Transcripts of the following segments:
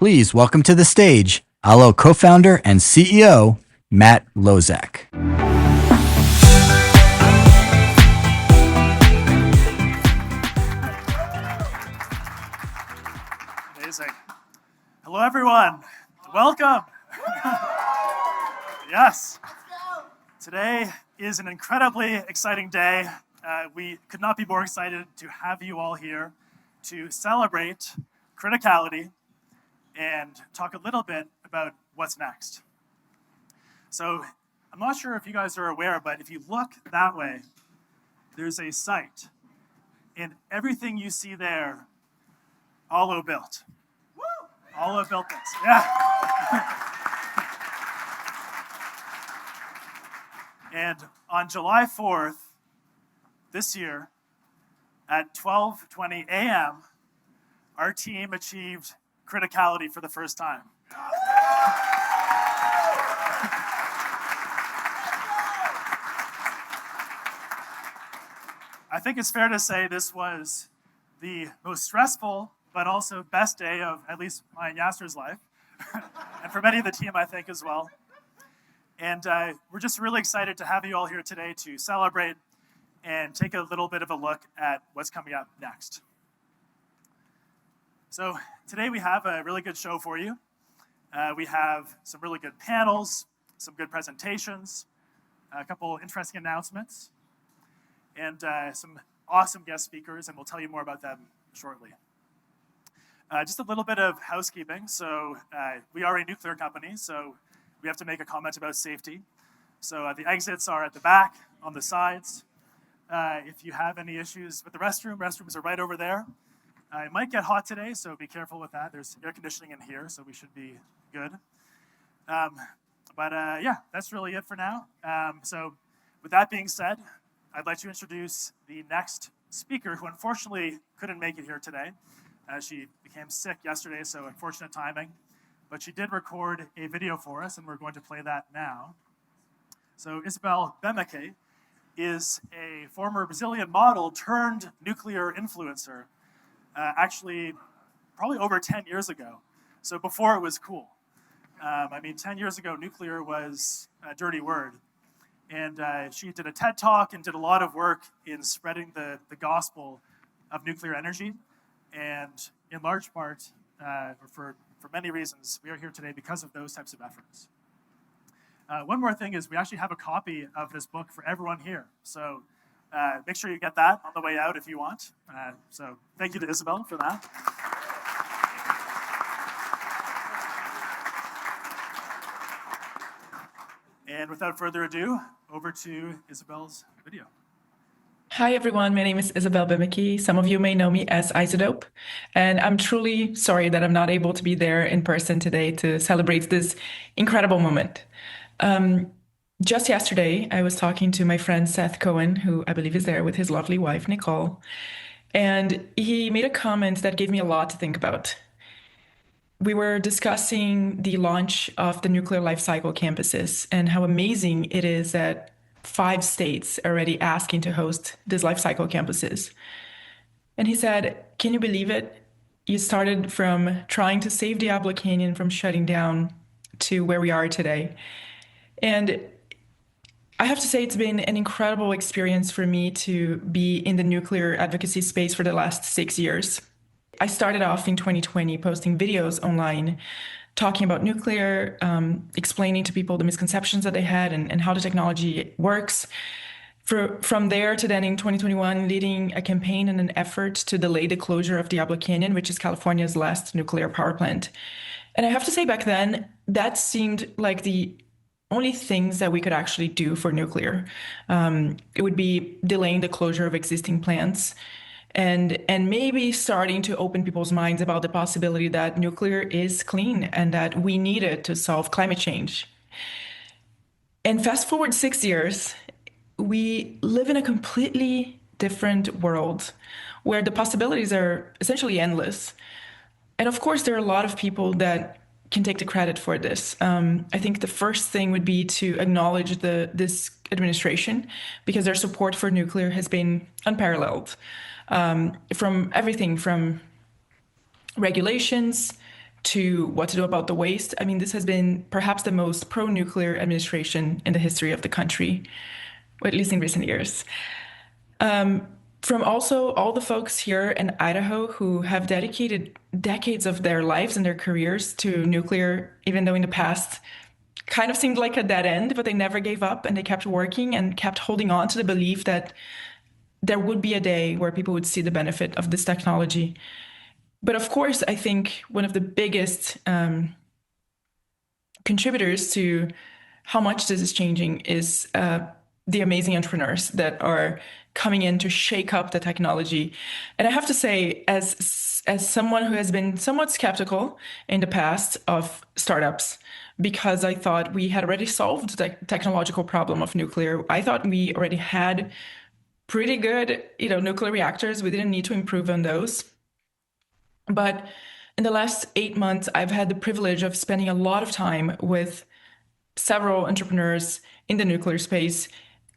Please welcome to the stage Aalo co-founder and CEO, Matt Lozak. Amazing. Hello, everyone. Welcome. Yes. Today is an incredibly exciting day. We could not be more excited to have you all here to celebrate Criticality and talk a little bit about what's next. So I'm not sure if you guys are aware, but if you look that way, there's a site. And everything you see there, Aalo built. Woo! Aalo built this, yeah. And on July 4th, this year, at 12:20 a.m., our team achieved Criticality for the first time. I think it's fair to say this was the most stressful, but also best day of at least my and Yasser's life, and for many of the team, I think, as well. And we're just really excited to have you all here today to celebrate and take a little bit of a look at what's coming up next. So today we have a really good show for you. We have some really good panels, some good presentations, a couple interesting announcements, and some awesome guest speakers, and we'll tell you more about them shortly. Just a little bit of housekeeping. So we are a nuclear company, so we have to make a comment about safety. So the exits are at the back, on the sides. If you have any issues with the restrooms are right over there. It might get hot today, so be careful with that. There's air conditioning in here, so we should be good. Yeah, that's really it for now. So with that being said, I'd like to introduce the next speaker, who unfortunately couldn't make it here today. She became sick yesterday, so unfortunate timing. But she did record a video for us, and we're going to play that now. So Isabel Bemeke is a former Brazilian model turned nuclear influencer, actually probably over 10 years ago. So before it was cool. 10 years ago, nuclear was a dirty word. And she did a TED Talk and did a lot of work in spreading the gospel of nuclear energy. And in large part, for many reasons, we are here today because of those types of efforts. One more thing is we actually have a copy of this book for everyone here. So make sure you get that on the way out if you want. So thank you to Isabel for that. And without further ado, over to Isabel's video. Hi, everyone. My name is Isabel Bemeke. Some of you may know me as Isodope. And I'm truly sorry that I'm not able to be there in person today to celebrate this incredible moment. Just yesterday, I was talking to my friend Seth Cohen, who I believe is there with his lovely wife, Nicole. And he made a comment that gave me a lot to think about. We were discussing the launch of the nuclear life cycle campuses and how amazing it is that 5 states are already asking to host these life cycle campuses. And he said, can you believe it? You started from trying to save Diablo Canyon from shutting down to where we are today. And I have to say it's been an incredible experience for me to be in the nuclear advocacy space for the last 6 years. I started off in 2020 posting videos online talking about nuclear, explaining to people the misconceptions that they had and how the technology works. From there to then in 2021, leading a campaign and an effort to delay the closure of Diablo Canyon, which is California's last nuclear power plant. And I have to say back then, that seemed like the only things that we could actually do for nuclear. It would be delaying the closure of existing plants and maybe starting to open people's minds about the possibility that nuclear is clean and that we need it to solve climate change. And fast forward 6 years, we live in a completely different world where the possibilities are essentially endless. And of course, there are a lot of people that can take the credit for this. I think the first thing would be to acknowledge this administration, because their support for nuclear has been unparalleled. From everything from regulations to what to do about the waste. I mean, this has been perhaps the most pro-nuclear administration in the history of the country, or at least in recent years. From also all the folks here in Idaho who have dedicated decades of their lives and their careers to nuclear, even though in the past kind of seemed like a dead end, but they never gave up and they kept working and kept holding on to the belief that there would be a day where people would see the benefit of this technology. But of course, I think one of the biggest contributors to how much this is changing is the amazing entrepreneurs that are coming in to shake up the technology. And I have to say, as someone who has been somewhat skeptical in the past of startups, because I thought we had already solved the technological problem of nuclear. I thought we already had pretty good, nuclear reactors. We didn't need to improve on those. But in the last 8 months, I've had the privilege of spending a lot of time with several entrepreneurs in the nuclear space.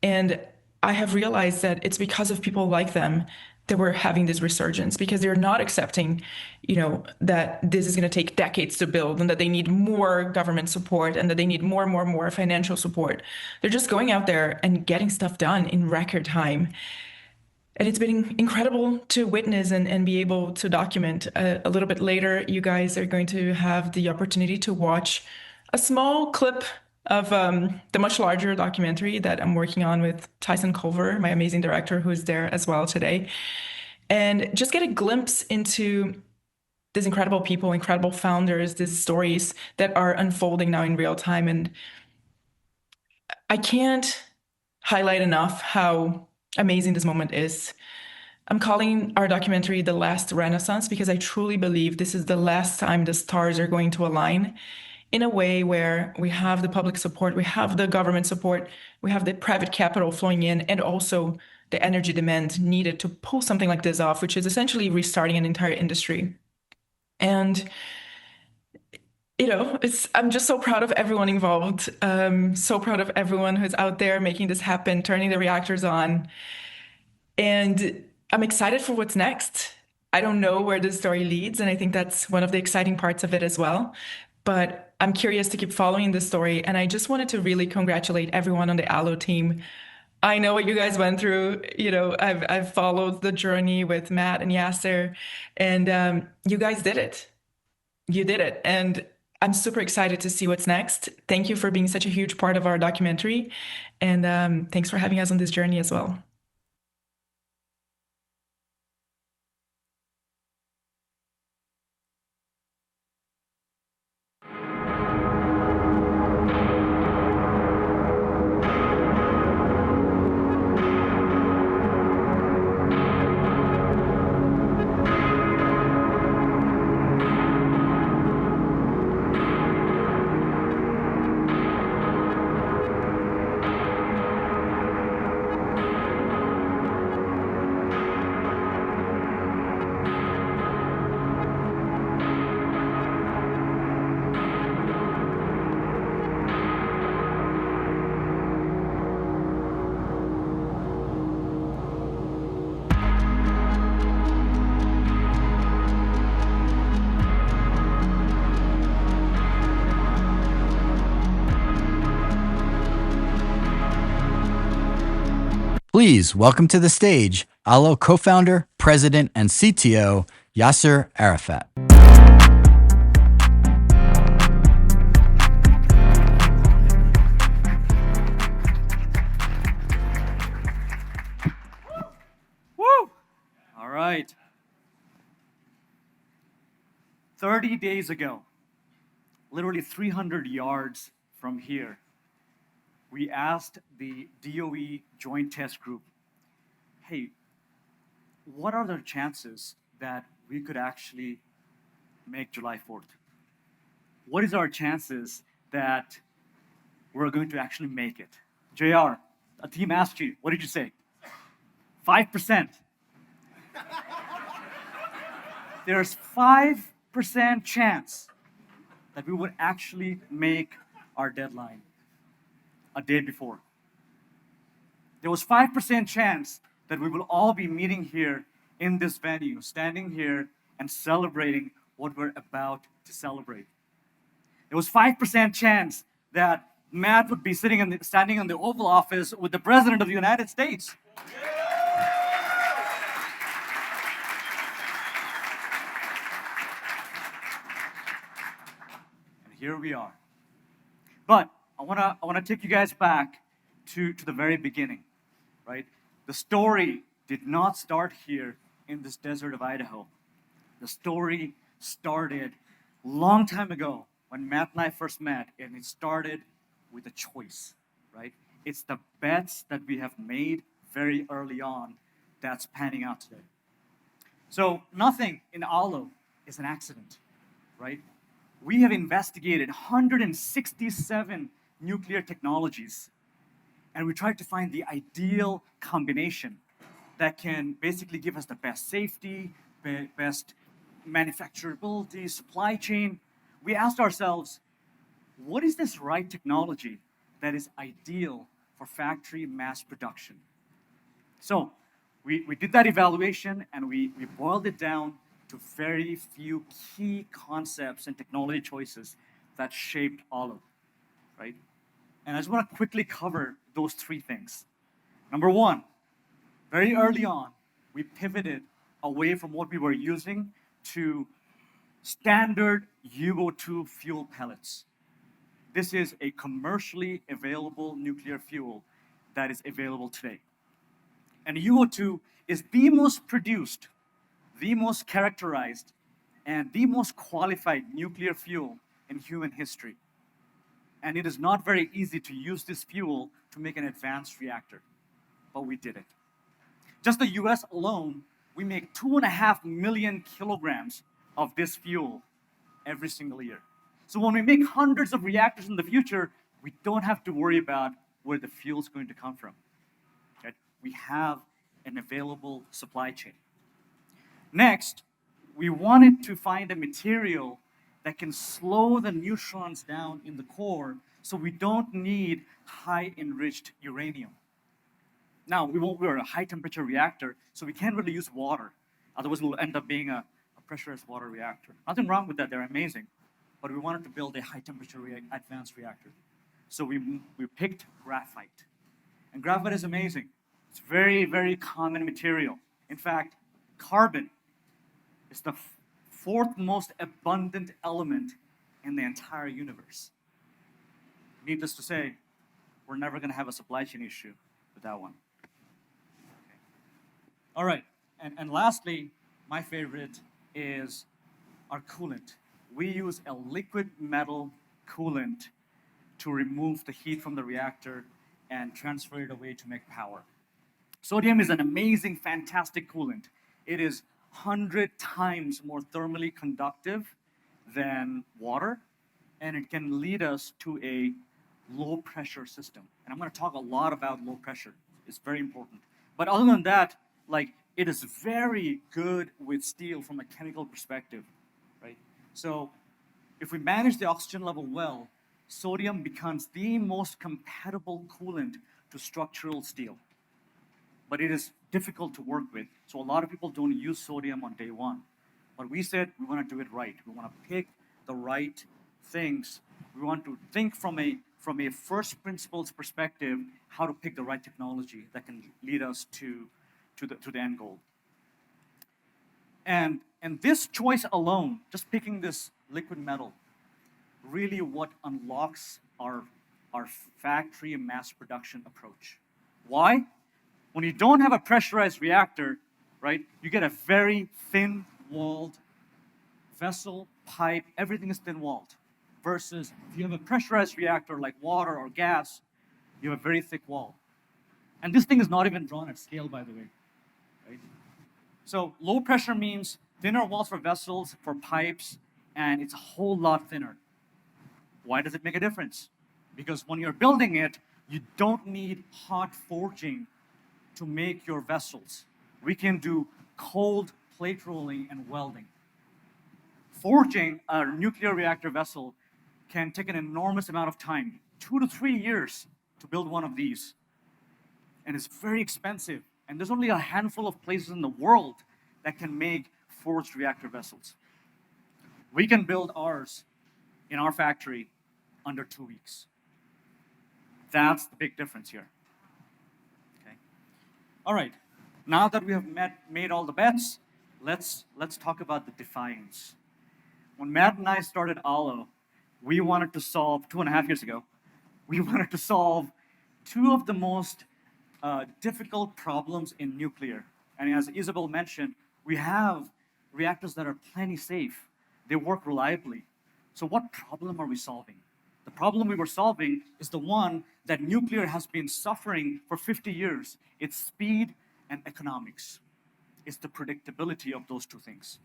And I have realized that it's because of people like them that we're having this resurgence, because they're not accepting, that this is going to take decades to build and that they need more government support and that they need more financial support. They're just going out there and getting stuff done in record time. And it's been incredible to witness and be able to document. A little bit later, you guys are going to have the opportunity to watch a small clip of the much larger documentary that I'm working on with Tyson Culver, my amazing director, who's there as well today. And just get a glimpse into these incredible people, incredible founders, these stories that are unfolding now in real time. And I can't highlight enough how amazing this moment is. I'm calling our documentary The Last Renaissance because I truly believe this is the last time the stars are going to align in a way where we have the public support, we have the government support, we have the private capital flowing in, and also the energy demand needed to pull something like this off, which is essentially restarting an entire industry. And I'm just so proud of everyone involved. So proud of everyone who's out there making this happen, turning the reactors on. And I'm excited for what's next. I don't know where this story leads, and I think that's one of the exciting parts of it as well. But I'm curious to keep following this story, and I just wanted to really congratulate everyone on the Aalo team. I know what you guys went through. I've followed the journey with Matt and Yasser, and you guys did it. You did it, and I'm super excited to see what's next. Thank you for being such a huge part of our documentary, and thanks for having us on this journey as well. Please welcome to the stage Aalo co-founder, president, and CTO Yasser Arafat. Woo! All right. 30 days ago, literally 300 yards from here, we asked the DOE Joint Test Group, hey, what are the chances that we could actually make July 4th? What is our chances that we're going to actually make it? JR, a team asked you, what did you say? 5%. There's 5% chance that we would actually make our deadline a day before. There was 5% chance that we will all be meeting here in this venue, standing here and celebrating what we're about to celebrate. There was 5% chance that Matt would be standing in the Oval Office with the President of the United States. And here we are. But I wanna take you guys back to the very beginning, right? The story did not start here in this desert of Idaho. The story started a long time ago when Matt and I first met, and it started with a choice, right? It's the bets that we have made very early on that's panning out today. So nothing in Aalo is an accident, right? We have investigated 167 nuclear technologies, and we tried to find the ideal combination that can basically give us the best safety, best manufacturability, supply chain. We asked ourselves, what is this right technology that is ideal for factory mass production? So we did that evaluation, and we boiled it down to very few key concepts and technology choices that shaped Aalo, right? And I just want to quickly cover those three things. Number one, very early on, we pivoted away from what we were using to standard UO2 fuel pellets. This is a commercially available nuclear fuel that is available today. And UO2 is the most produced, the most characterized, and the most qualified nuclear fuel in human history. And it is not very easy to use this fuel to make an advanced reactor, but we did it. Just the US alone, we make 2.5 million kilograms of this fuel every single year. So when we make hundreds of reactors in the future, we don't have to worry about where the fuel is going to come from. Okay? We have an available supply chain. Next, we wanted to find a material that can slow the neutrons down in the core so we don't need high enriched uranium. Now, we're a high temperature reactor, so we can't really use water. Otherwise, we'll end up being a pressurized water reactor. Nothing wrong with that, they're amazing. But we wanted to build a high temperature advanced reactor. So we picked graphite. And graphite is amazing. It's very, very common material. In fact, carbon is the fourth most abundant element in the entire universe. Needless to say, we're never going to have a supply chain issue with that one. Okay. All right, and lastly, my favorite is our coolant. We use a liquid metal coolant to remove the heat from the reactor and transfer it away to make power. Sodium is an amazing, fantastic coolant. It is 100 times more thermally conductive than water, and it can lead us to a low pressure system. And I'm going to talk a lot about low pressure. It's very important. But other than that, it is very good with steel from a chemical perspective, right? So if we manage the oxygen level well, sodium becomes the most compatible coolant to structural steel. But it is difficult to work with. So a lot of people don't use sodium on day one. But we said we want to do it right. We want to pick the right things. We want to think from a first principles perspective, how to pick the right technology that can lead us to the end goal. And this choice alone, just picking this liquid metal, really what unlocks our factory mass production approach. Why? When you don't have a pressurized reactor, right, you get a very thin-walled vessel, pipe, everything is thin-walled. Versus if you have a pressurized reactor like water or gas, you have a very thick wall. And this thing is not even drawn at scale, by the way. Right? So low pressure means thinner walls for vessels, for pipes, and it's a whole lot thinner. Why does it make a difference? Because when you're building it, you don't need hot forging to make your vessels. We can do cold plate rolling and welding. Forging a nuclear reactor vessel can take an enormous amount of time, 2 to 3 years to build one of these. And it's very expensive. And there's only a handful of places in the world that can make forged reactor vessels. We can build ours in our factory under 2 weeks. That's the big difference here. Okay. All right. Now that we have made all the bets, let's talk about the defiance. When Matt and I started Aalo, we wanted to solve 2.5 years ago. We wanted to solve two of the most difficult problems in nuclear. And as Isabel mentioned, we have reactors that are plenty safe. They work reliably. So what problem are we solving? The problem we were solving is the one that nuclear has been suffering for 50 years. It's speed and economics. It's the predictability of those two things.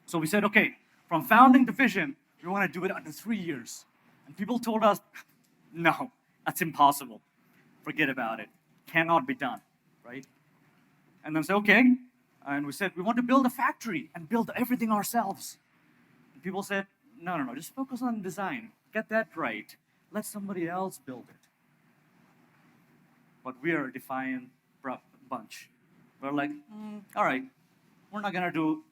So we said, okay, from founding to fission, we want to do it under 3 years. And people told us, no, that's impossible. Forget about it. Cannot be done, right? And then we said, okay. And we said, we want to build a factory and build everything ourselves. And people said, no, just focus on design. Get that right. Let somebody else build it. But we are a defiant bunch. We're like, all right, we're not going to do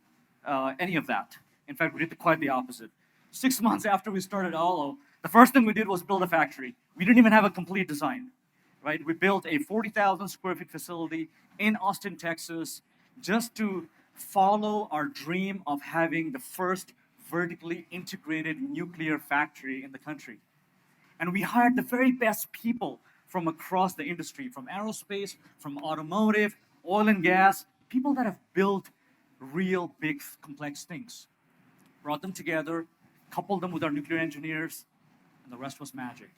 any of that. In fact, we did quite the opposite. 6 months after we started Aalo, the first thing we did was build a factory. We didn't even have a complete design, right? We built a 40,000 square feet facility in Austin, Texas, just to follow our dream of having the first vertically integrated nuclear factory in the country. And we hired the very best people from across the industry, from aerospace, from automotive, oil and gas, people that have built real big, complex things. Brought them together, coupled them with our nuclear engineers, and the rest was magic,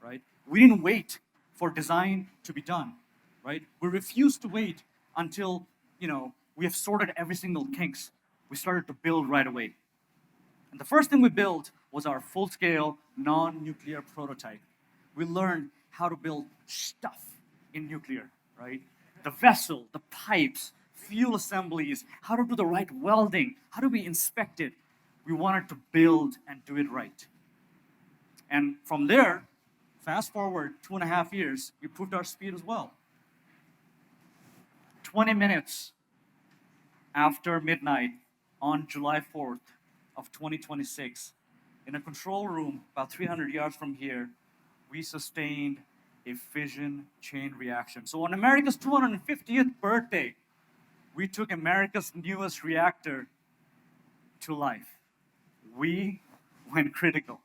right? We didn't wait for design to be done, right? We refused to wait until, we have sorted every single kinks. We started to build right away. And the first thing we built was our full-scale, non-nuclear prototype. We learned how to build stuff in nuclear, right? The vessel, the pipes, fuel assemblies, how to do the right welding, how do we inspect it? We wanted to build and do it right. And from there, fast forward 2.5 years, we proved our speed as well. 20 minutes after midnight on July 4th of 2026, in a control room about 300 yards from here, we sustained a fission chain reaction. So on America's 250th birthday, we took America's newest reactor to life. We went critical.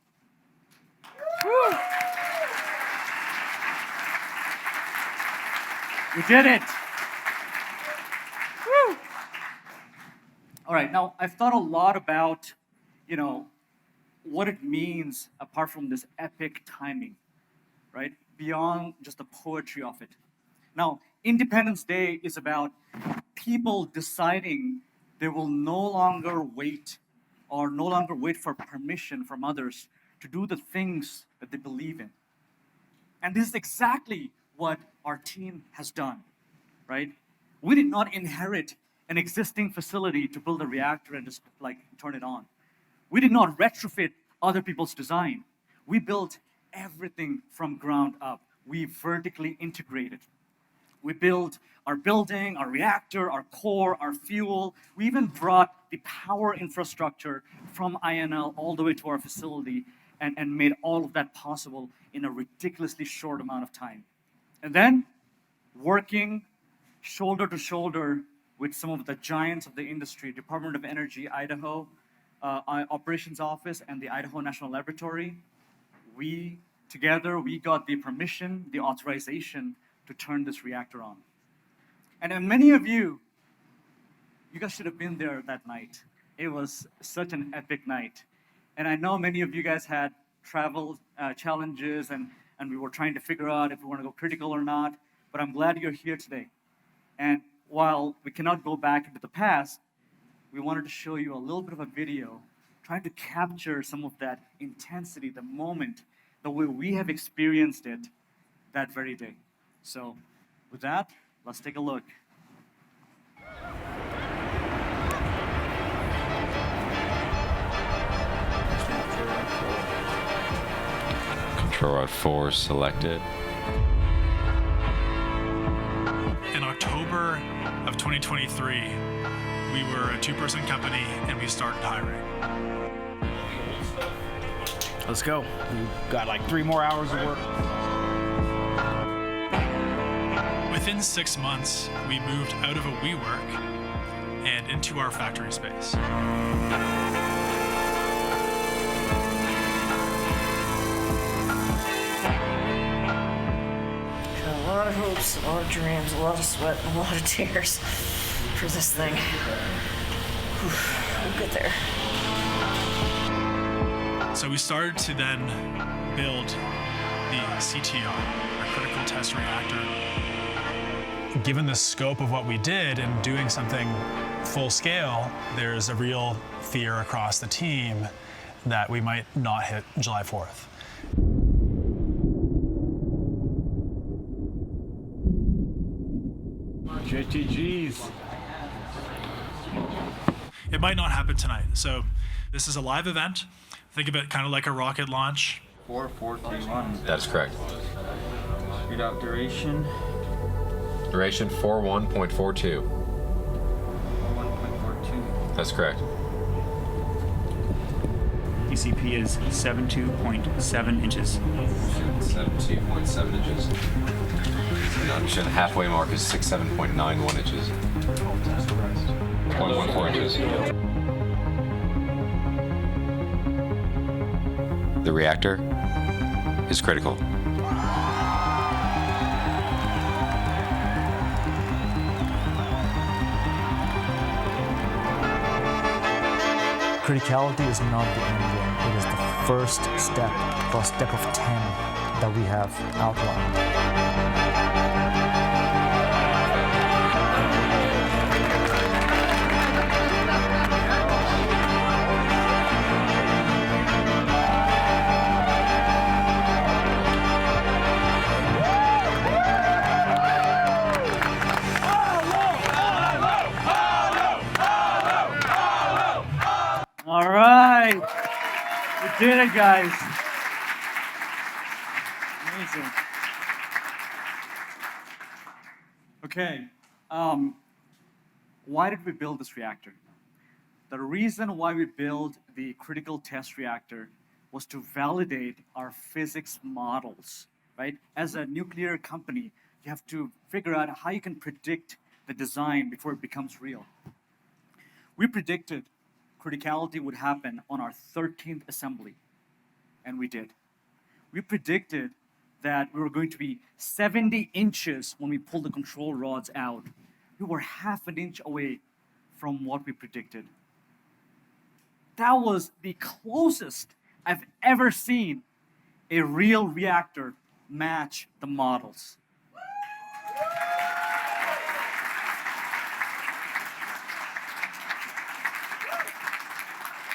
Woo! We did it. Woo! All right, now I've thought a lot about, what it means apart from this epic timing, right? Beyond just the poetry of it. Now, Independence Day is about people deciding they will no longer wait for permission from others to do the things that they believe in. And this is exactly what our team has done, right? We did not inherit an existing facility to build a reactor and just turn it on. We did not retrofit other people's design. We built everything from ground up. We vertically integrated. We built our building, our reactor, our core, our fuel. We even brought the power infrastructure from INL all the way to our facility and made all of that possible in a ridiculously short amount of time. And then, working shoulder to shoulder with some of the giants of the industry, Department of Energy, Idaho, Operations Office, and the Idaho National Laboratory, we got the permission, the authorization to turn this reactor on. And many of you guys should have been there that night. It was such an epic night. And I know many of you guys had travel challenges and we were trying to figure out if we want to go critical or not, but I'm glad you're here today. And while we cannot go back into the past, we wanted to show you a little bit of a video trying to capture some of that intensity, the moment, the way we have experienced it that very day. So with that, let's take a look. Control rod 4 selected. In October of 2023, we were a 2-person company and we started hiring. Let's go. We've got like 3 more hours of work. Within 6 months, we moved out of a WeWork and into our factory space. A lot of hopes, a lot of dreams, a lot of sweat, and a lot of tears for this thing. Whew, we'll get there. So we started to then build the CTR, our critical test reactor. Given the scope of what we did and doing something full scale, there's a real fear across the team that we might not hit July 4th. JTGs. It might not happen tonight. So this is a live event. Think of it kind of like a rocket launch. 4431. That's correct. Speed out duration. Duration 41.42. 1.42. That's correct. DCP is 72.7 inches. 72.7 inches. The halfway mark is 67.91 inches. 0.14 inches. The reactor is critical. Criticality is not the end game. It is the first step, or step of 10 that we have outlined. All right. We did it, guys. Amazing. Okay. Why did we build this reactor? The reason why we built the critical test reactor was to validate our physics models, right? As a nuclear company, you have to figure out how you can predict the design before it becomes real. We predicted criticality would happen on our 13th assembly, and we did. We predicted that we were going to be 70 inches when we pulled the control rods out. We were half an inch away from what we predicted. That was the closest I've ever seen a real reactor match the models.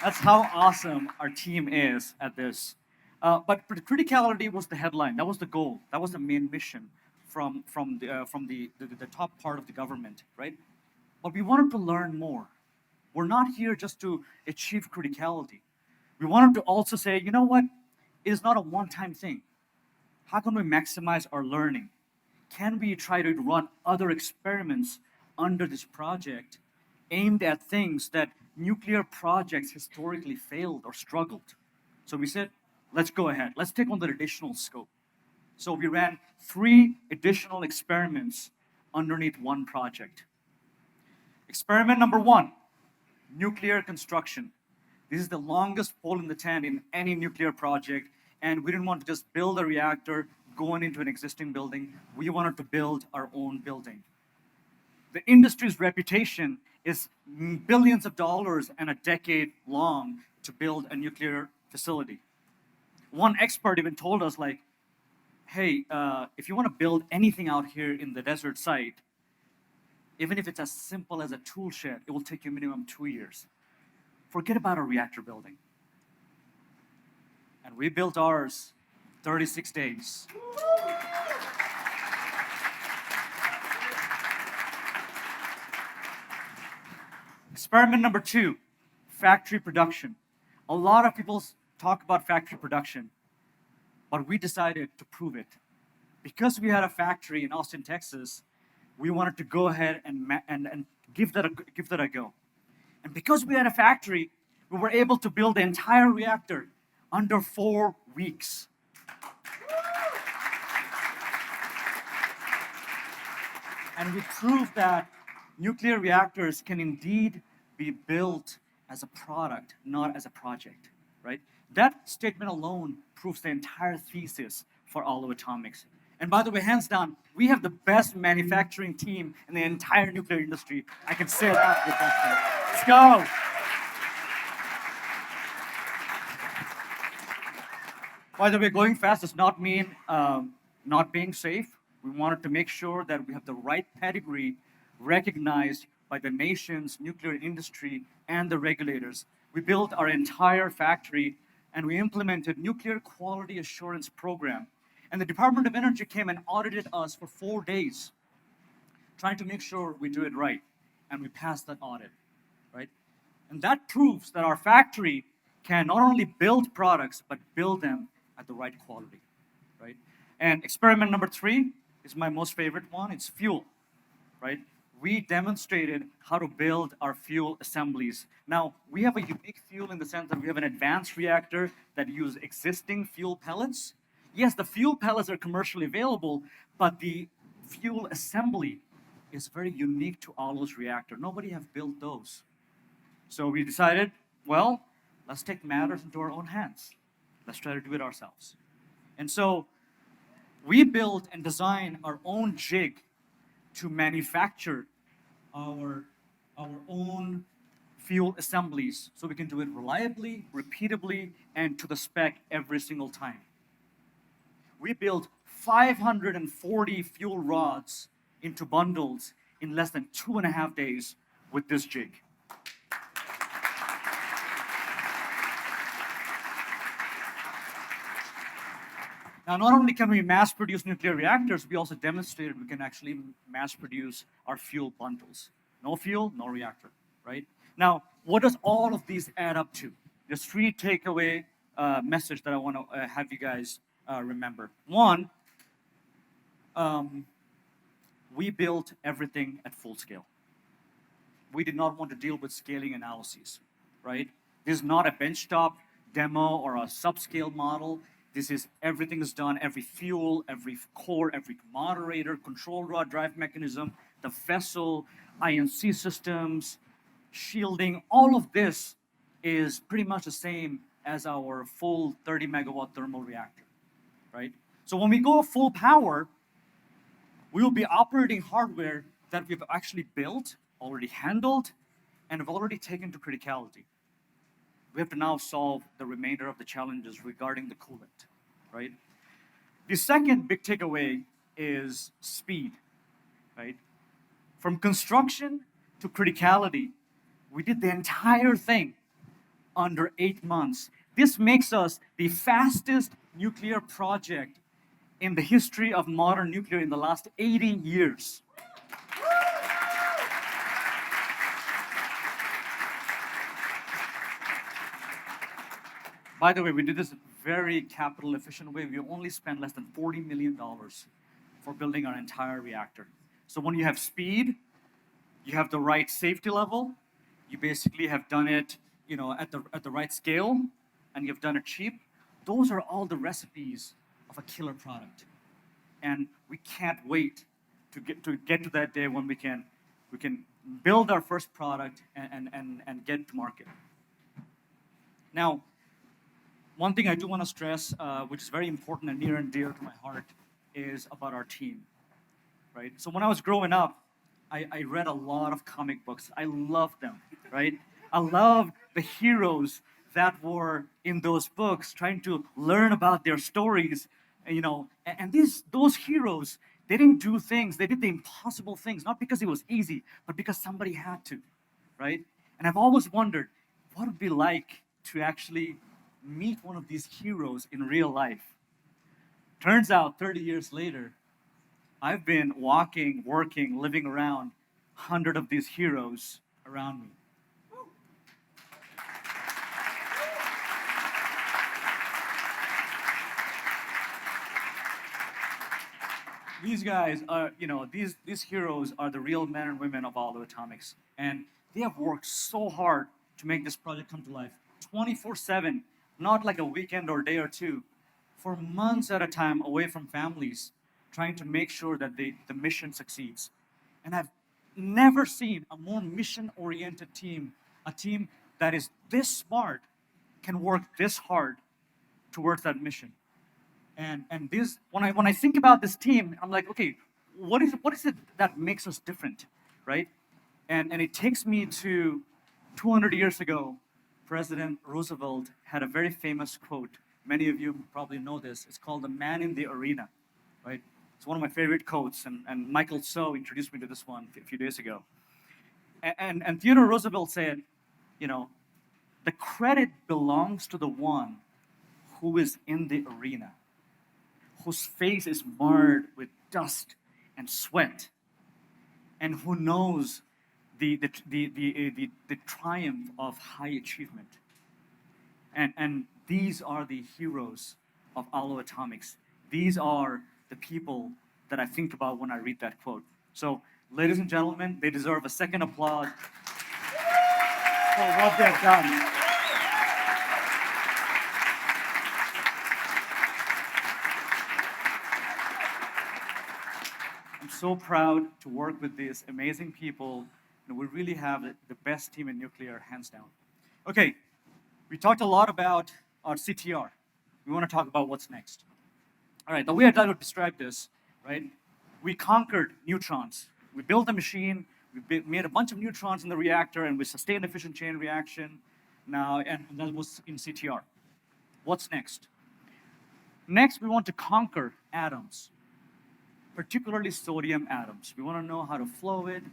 That's how awesome our team is at this. But criticality was the headline. That was the goal. That was the main mission from the top part of the government, right? But we wanted to learn more. We're not here just to achieve criticality. We wanted to also say, you know what? It is not a one-time thing. How can we maximize our learning? Can we try to run other experiments under this project aimed at things that nuclear projects historically failed or struggled? So we said, let's go ahead. Let's take on the additional scope. So we ran 3 additional experiments underneath one project. Experiment number 1, nuclear construction. This is the longest pole in the tent in any nuclear project, and we didn't want to just build a reactor going into an existing building. We wanted to build our own building. The industry's reputation is billions of dollars and a decade long to build a nuclear facility. One expert even told us, like, hey, if you want to build anything out here in the desert site, even if it's as simple as a tool shed, it will take you minimum 2 years. Forget about a reactor building. And we built ours 36 days. Experiment number 2, factory production. A lot of people talk about factory production, but we decided to prove it. Because we had a factory in Austin, Texas, we wanted to go ahead and give that a go. And because we had a factory, We were able to build the entire reactor under 4 weeks. And we proved that nuclear reactors can indeed be built as a product, not as a project, right? That statement alone proves the entire thesis for Aalo Atomics. And by the way, hands down, we have the best manufacturing team in the entire nuclear industry. I can say that with that. Let's go. By the way, going fast does not mean not being safe. We wanted to make sure that we have the right pedigree recognized by the nation's nuclear industry and the regulators. We built our entire factory and we implemented nuclear quality assurance program. And the Department of Energy came and audited us for 4 days, trying to make sure we do it right. And we passed that audit, right? And that proves that our factory can not only build products, but build them at the right quality, right? And experiment number 3 is my most favorite one. It's fuel, right? We demonstrated how to build our fuel assemblies. Now, we have a unique fuel in the sense that we have an advanced reactor that uses existing fuel pellets. Yes, the fuel pellets are commercially available, but the fuel assembly is very unique to Aalo's reactor. Nobody have built those. So we decided, well, let's take matters into our own hands. Let's try to do it ourselves. And so we built and designed our own jig to manufacture our own fuel assemblies so we can do it reliably, repeatably, and to the spec every single time. We built 540 fuel rods into bundles in less than 2.5 days with this jig. Now, not only can we mass produce nuclear reactors, we also demonstrated we can actually mass produce our fuel bundles. No fuel, no reactor, right? Now, what does all of these add up to? There's 3 takeaway message that I want to have you guys remember. One, we built everything at full scale. We did not want to deal with scaling analyses, right? This is not a benchtop demo or a subscale model. This is everything is done, every fuel, every core, every moderator, control rod drive mechanism, the vessel, INC systems, shielding, all of this is pretty much the same as our full 30 megawatt thermal reactor, right? So when we go full power, we will be operating hardware that we've actually built, already handled, and have already taken to criticality. We have to now solve the remainder of the challenges regarding the coolant, right? The second big takeaway is speed, right? From construction to criticality, we did the entire thing under 8 months. This makes us the fastest nuclear project in the history of modern nuclear in the last 80 years. By the way, we did this very capital efficient way. We only spent less than $40 million for building our entire reactor. So when you have speed, you have the right safety level, you basically have done it, at the right scale, and you've done it cheap. Those are all the recipes of a killer product. And we can't wait to get to that day when we can build our first product and get to market. Now, one thing I do want to stress, which is very important and near and dear to my heart, is about our team, right? So when I was growing up, I read a lot of comic books. I loved them, right? I loved the heroes that were in those books, trying to learn about their stories, and those heroes, they didn't do things, they did the impossible things, not because it was easy, but because somebody had to, right? And I've always wondered, what would it be like to actually meet one of these heroes in real life? Turns out 30 years later, I've been walking, working, living around 100 of these heroes around me. These guys are, these heroes are the real men and women of Aalo Atomics. And they have worked so hard to make this project come to life. 24/7, not like a weekend or day or two, for months at a time away from families, trying to make sure that the mission succeeds. And I've never seen a more mission-oriented team, a team that is this smart, can work this hard towards that mission. And this, when I think about this team, I'm like, okay, what is it that makes us different, right? And it takes me to 200 years ago. President Roosevelt had a very famous quote. Many of you probably know this. It's called "The Man in the Arena," right? It's one of my favorite quotes, and Michael So introduced me to this one a few days ago. And Theodore Roosevelt said, you know, the credit belongs to the one who is in the arena, whose face is marred with dust and sweat, and who knows the triumph of high achievement. And these are the heroes of Aalo Atomics. These are the people that I think about when I read that quote. So, ladies and gentlemen, they deserve a second applause for what they've done. I'm so proud to work with these amazing people, and we really have the best team in nuclear, hands down. Okay, we talked a lot about our CTR. We want to talk about what's next. All right, the way I'd like to describe this, right? We conquered neutrons. We built a machine, we made a bunch of neutrons in the reactor, and we sustained efficient chain reaction. Now, and that was in CTR. What's next? Next, we want to conquer atoms, particularly sodium atoms. We want to know how to flow it,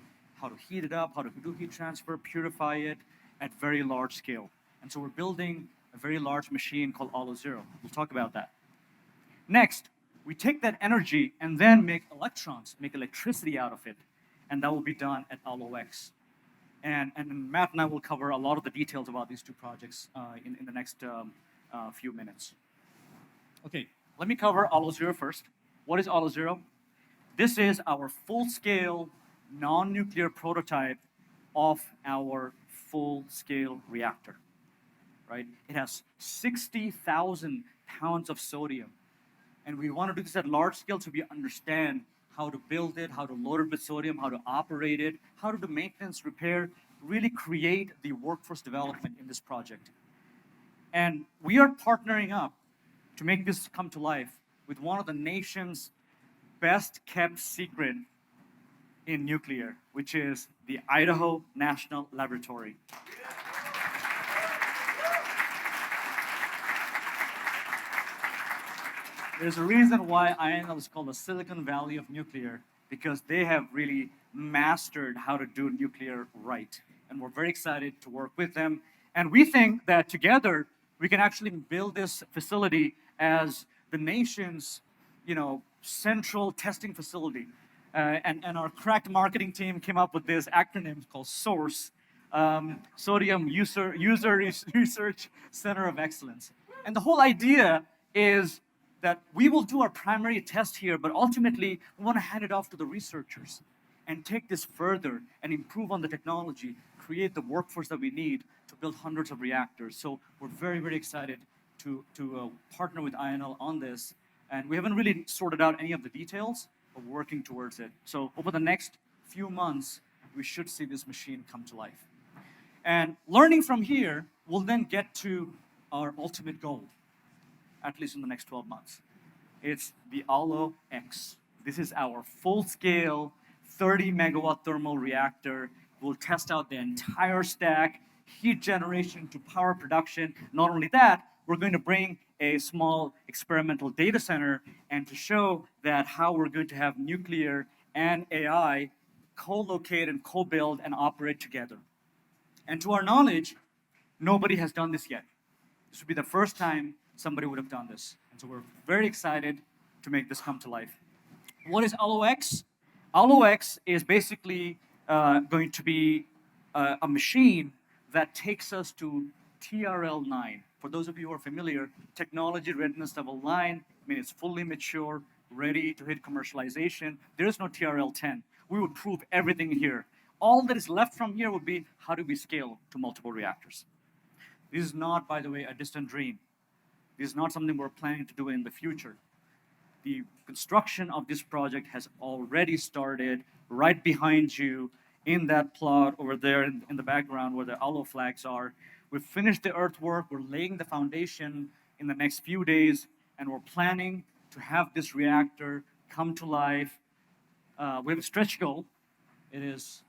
how to heat it up, how to do heat transfer, purify it at very large scale. And so we're building a very large machine called Aalo Zero. We'll talk about that. Next, we take that energy and then make electrons, make electricity out of it. And that will be done at Aalo X. And Matt and I will cover a lot of the details about these two projects in the next few minutes. Okay, let me cover Aalo Zero first. What is Aalo Zero? This is our full-scale, non-nuclear prototype of our full-scale reactor, right? It has 60,000 pounds of sodium. And we want to do this at large scale so we understand how to build it, how to load it with sodium, how to operate it, how to do maintenance, repair, really create the workforce development in this project. And we are partnering up to make this come to life with one of the nation's best kept secret in nuclear, which is the Idaho National Laboratory. There's a reason why INL is called the Silicon Valley of nuclear, because they have really mastered how to do nuclear right. And we're very excited to work with them. And we think that together, we can actually build this facility as the nation's, central testing facility. And our cracked marketing team came up with this acronym called SOURCE, Sodium User Research Center of Excellence. And the whole idea is that we will do our primary test here, but ultimately we want to hand it off to the researchers and take this further and improve on the technology, create the workforce that we need to build hundreds of reactors. So we're very, very excited to partner with INL on this. And we haven't really sorted out any of the details, but we're working towards it. So over the next few months, we should see this machine come to life. And learning from here, we'll then get to our ultimate goal, at least in the next 12 months. It's the Aalo X. This is our full-scale 30 megawatt thermal reactor. We'll test out the entire stack, heat generation to power production. Not only that, we're going to bring a small experimental data center and to show that how we're going to have nuclear and AI co-locate and co-build and operate together. And to our knowledge, nobody has done this yet. This would be the first time somebody would have done this. And so we're very excited to make this come to life. What is Aalo X? Aalo X is basically going to be a machine that takes us to TRL 9. For those of you who are familiar, technology readiness level 9, it's fully mature, ready to hit commercialization. There is no TRL 10. We would prove everything here. All that is left from here would be how do we scale to multiple reactors? This is not, by the way, a distant dream. This is not something we're planning to do in the future. The construction of this project has already started right behind you in that plot over there in the background where the Aalo flags are. We've finished the earthwork, we're laying the foundation in the next few days, and we're planning to have this reactor come to life. We have a stretch goal. It is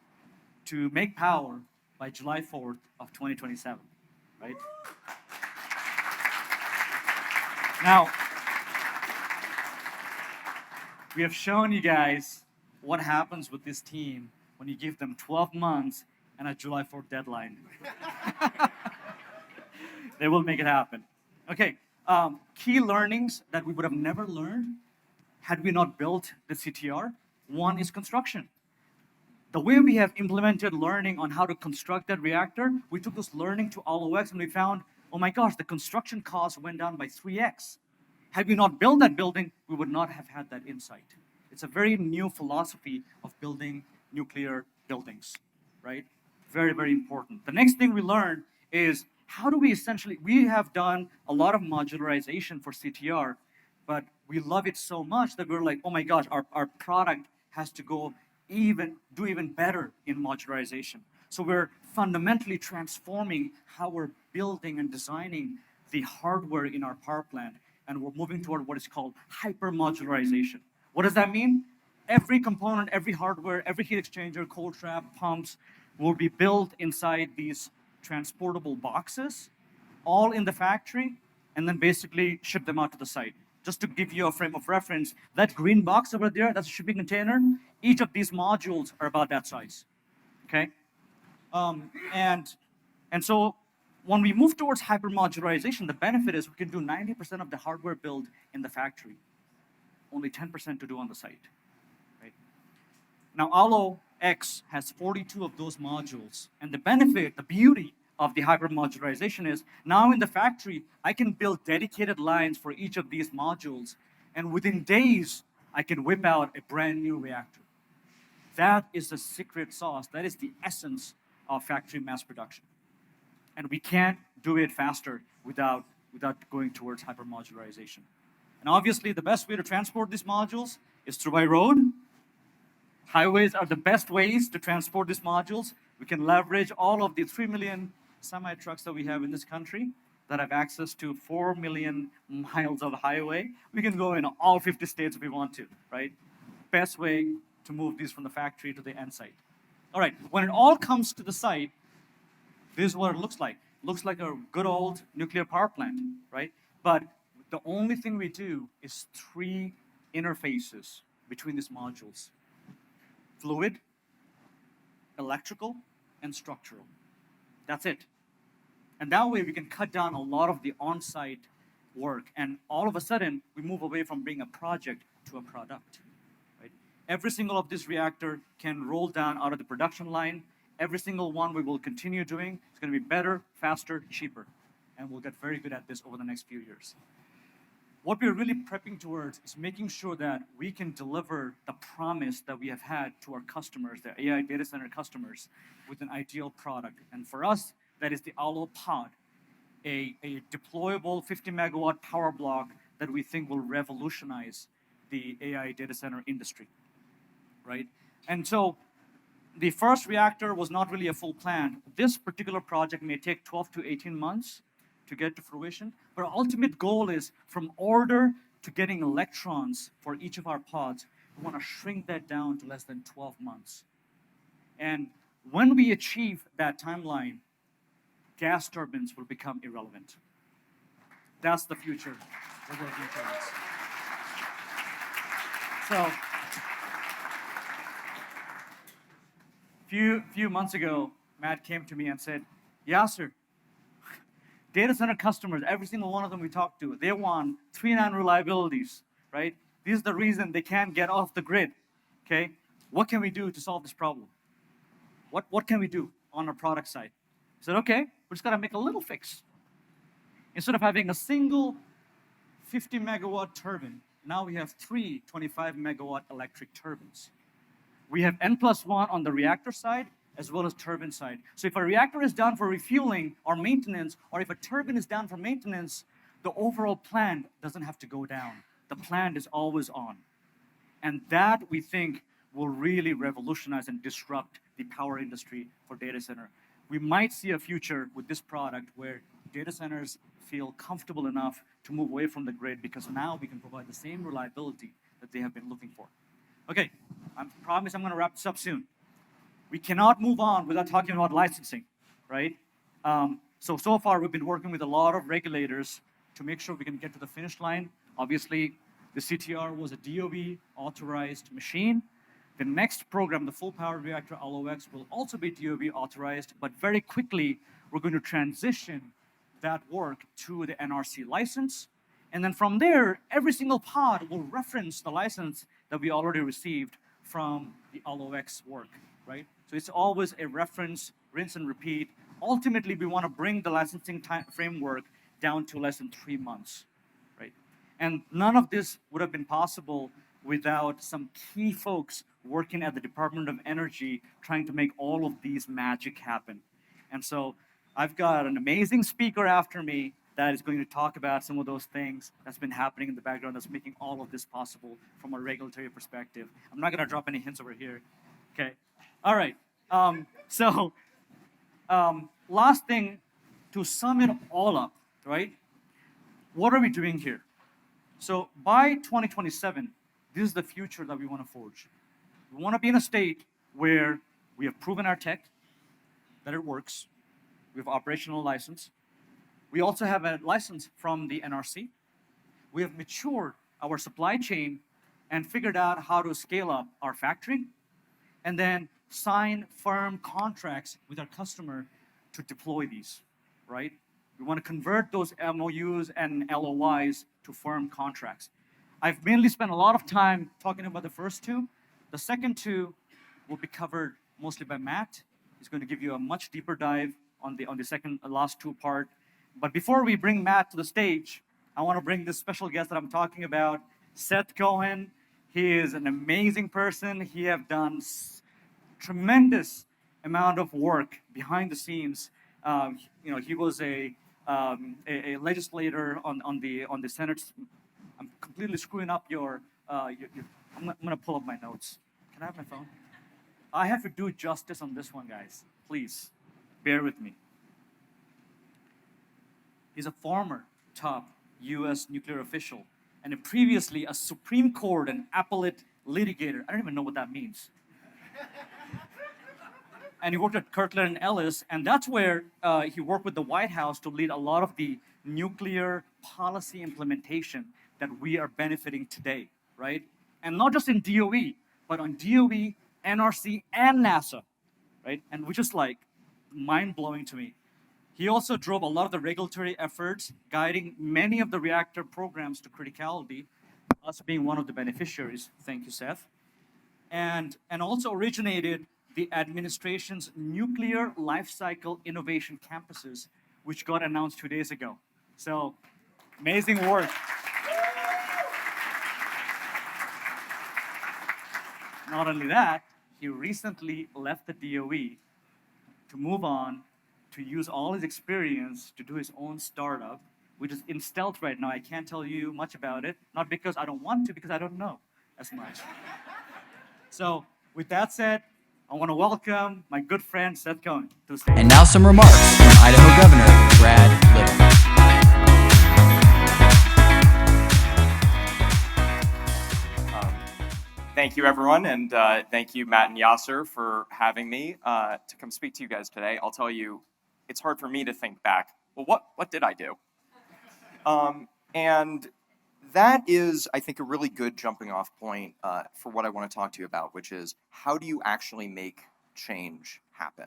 to make power by July 4th of 2027, right? Now, we have shown you guys what happens with this team when you give them 12 months and a July 4th deadline. They will make it happen. Okay, key learnings that we would have never learned had we not built the CTR. One is construction. The way we have implemented learning on how to construct that reactor, we took this learning to AaloX and we found, oh my gosh, the construction cost went down by 3x. Had we not built that building, we would not have had that insight. It's a very new philosophy of building nuclear buildings, right? Very, very important. The next thing we learned is how do we essentially, we have done a lot of modularization for CTR, but we love it so much that we're like, oh my gosh, our product has to do even better in modularization. So we're fundamentally transforming how we're building and designing the hardware in our power plant, and we're moving toward what is called hyper-modularization. What does that mean? Every component, every hardware, every heat exchanger, cold trap, pumps will be built inside these transportable boxes, all in the factory, and then basically ship them out to the site. Just to give you a frame of reference, that green box over there, that's a shipping container. Each of these modules are about that size, okay? And so when we move towards hypermodularization, the benefit is we can do 90% of the hardware build in the factory, only 10% to do on the site, right? Now, Aalo X has 42 of those modules, and the benefit, the beauty of the hypermodularization is now in the factory, I can build dedicated lines for each of these modules, and within days, I can whip out a brand new reactor. That is the secret sauce. That is the essence of factory mass production. And we can't do it faster without going towards hypermodularization. And obviously, the best way to transport these modules is through by road. Highways are the best ways to transport these modules. We can leverage all of the 3 million semi-trucks that we have in this country that have access to 4 million miles of highway. We can go in all 50 states if we want to, right? Best way to move these from the factory to the end site. All right, when it all comes to the site, this is what it looks like. It looks like a good old nuclear power plant, right? But the only thing we do is 3 interfaces between these modules: fluid, electrical, and structural. That's it. And that way we can cut down a lot of the on-site work, and all of a sudden we move away from being a project to a product, right? Every single of this reactor can roll down out of the production line. Every single one we will continue doing. It's going to be better, faster, cheaper, and we'll get very good at this over the next few years. What we're really prepping towards is making sure that we can deliver the promise that we have had to our customers, the AI data center customers, with an ideal product. And for us, that is the Aalo Pod, a deployable 50 megawatt power block that we think will revolutionize the AI data center industry, right? And so the first reactor was not really a full plant. This particular project may take 12 to 18 months to get to fruition, but our ultimate goal is from order to getting electrons for each of our pods, we want to shrink that down to less than 12 months. And when we achieve that timeline, gas turbines will become irrelevant. That's the future we're working towards. So, few months ago, Matt came to me and said, Yasser, data center customers, every single one of them we talked to, they want 3-9 reliabilities, right? This is the reason they can't get off the grid, okay? What can we do to solve this problem? What can we do on our product side? I said, okay, we're just gonna make a little fix. Instead of having a single 50 megawatt turbine, now we have 3 25 megawatt electric turbines. We have N+1 on the reactor side, as well as turbine side. So if a reactor is down for refueling or maintenance, or if a turbine is down for maintenance, the overall plant doesn't have to go down. The plant is always on. And that, we think, will really revolutionize and disrupt the power industry for data center. We might see a future with this product where data centers feel comfortable enough to move away from the grid, because now we can provide the same reliability that they have been looking for. Okay, I promise I'm going to wrap this up soon. We cannot move on without talking about licensing, right? So far we've been working with a lot of regulators to make sure we can get to the finish line. Obviously, the CTR was a DOE authorized machine. The next program, the full power reactor ALO-X, will also be DOE authorized, but very quickly we're going to transition that work to the NRC license. And then from there, every single pod will reference the license that we already received from the ALO-X work, right? So it's always a reference, rinse and repeat. Ultimately, we want to bring the licensing framework down to less than 3 months, right? And none of this would have been possible without some key folks working at the Department of Energy trying to make all of these magic happen. And so I've got an amazing speaker after me that is going to talk about some of those things that's been happening in the background that's making all of this possible from a regulatory perspective. I'm not going to drop any hints over here. Okay. All right. Last thing, to sum it all up, right? What are we doing here? So by 2027, this is the future that we want to forge. We want to be in a state where we have proven our tech, that it works. We have operational license. We also have a license from the NRC. We have matured our supply chain and figured out how to scale up our factory, and then sign firm contracts with our customer to deploy these, right? We want to convert those MOUs and LOIs to firm contracts. I've mainly spent a lot of time talking about the first two. The second two will be covered mostly by Matt. He's going to give you a much deeper dive on the last two part. But before we bring Matt to the stage, I want to bring this special guest that I'm talking about, Seth Cohen. He is an amazing person. He have done tremendous amount of work behind the scenes. He was a legislator on the Senate. I'm completely screwing up your I'm gonna pull up my notes. Can I have my phone? I have to do justice on this one, guys. Please, bear with me. He's a former top U.S. nuclear official and previously a Supreme Court and appellate litigator. I don't even know what that means. And he worked at Kirtland & Ellis, and that's where he worked with the White House to lead a lot of the nuclear policy implementation that we are benefiting today, right? And not just in DOE, but on DOE, NRC, and NASA, right? And which is like mind-blowing to me. He also drove a lot of the regulatory efforts, guiding many of the reactor programs to criticality, us being one of the beneficiaries. Thank you, Seth. And also originated the administration's Nuclear Lifecycle Innovation Campuses, which got announced 2 days ago. So, amazing work. Not only that, he recently left the DOE to move on to use all his experience to do his own startup, which is in stealth right now. I can't tell you much about it, not because I don't want to, because I don't know as much. So, with that said, I want to welcome my good friend Seth Cohen to the stage. And now some remarks from Idaho Governor Brad Little. Thank you, everyone, and thank you, Matt and Yasser, for having me to come speak to you guys today. I'll tell you, it's hard for me to think back. Well, what did I do? And that is, I think, a really good jumping off point for what I want to talk to you about, which is how do you actually make change happen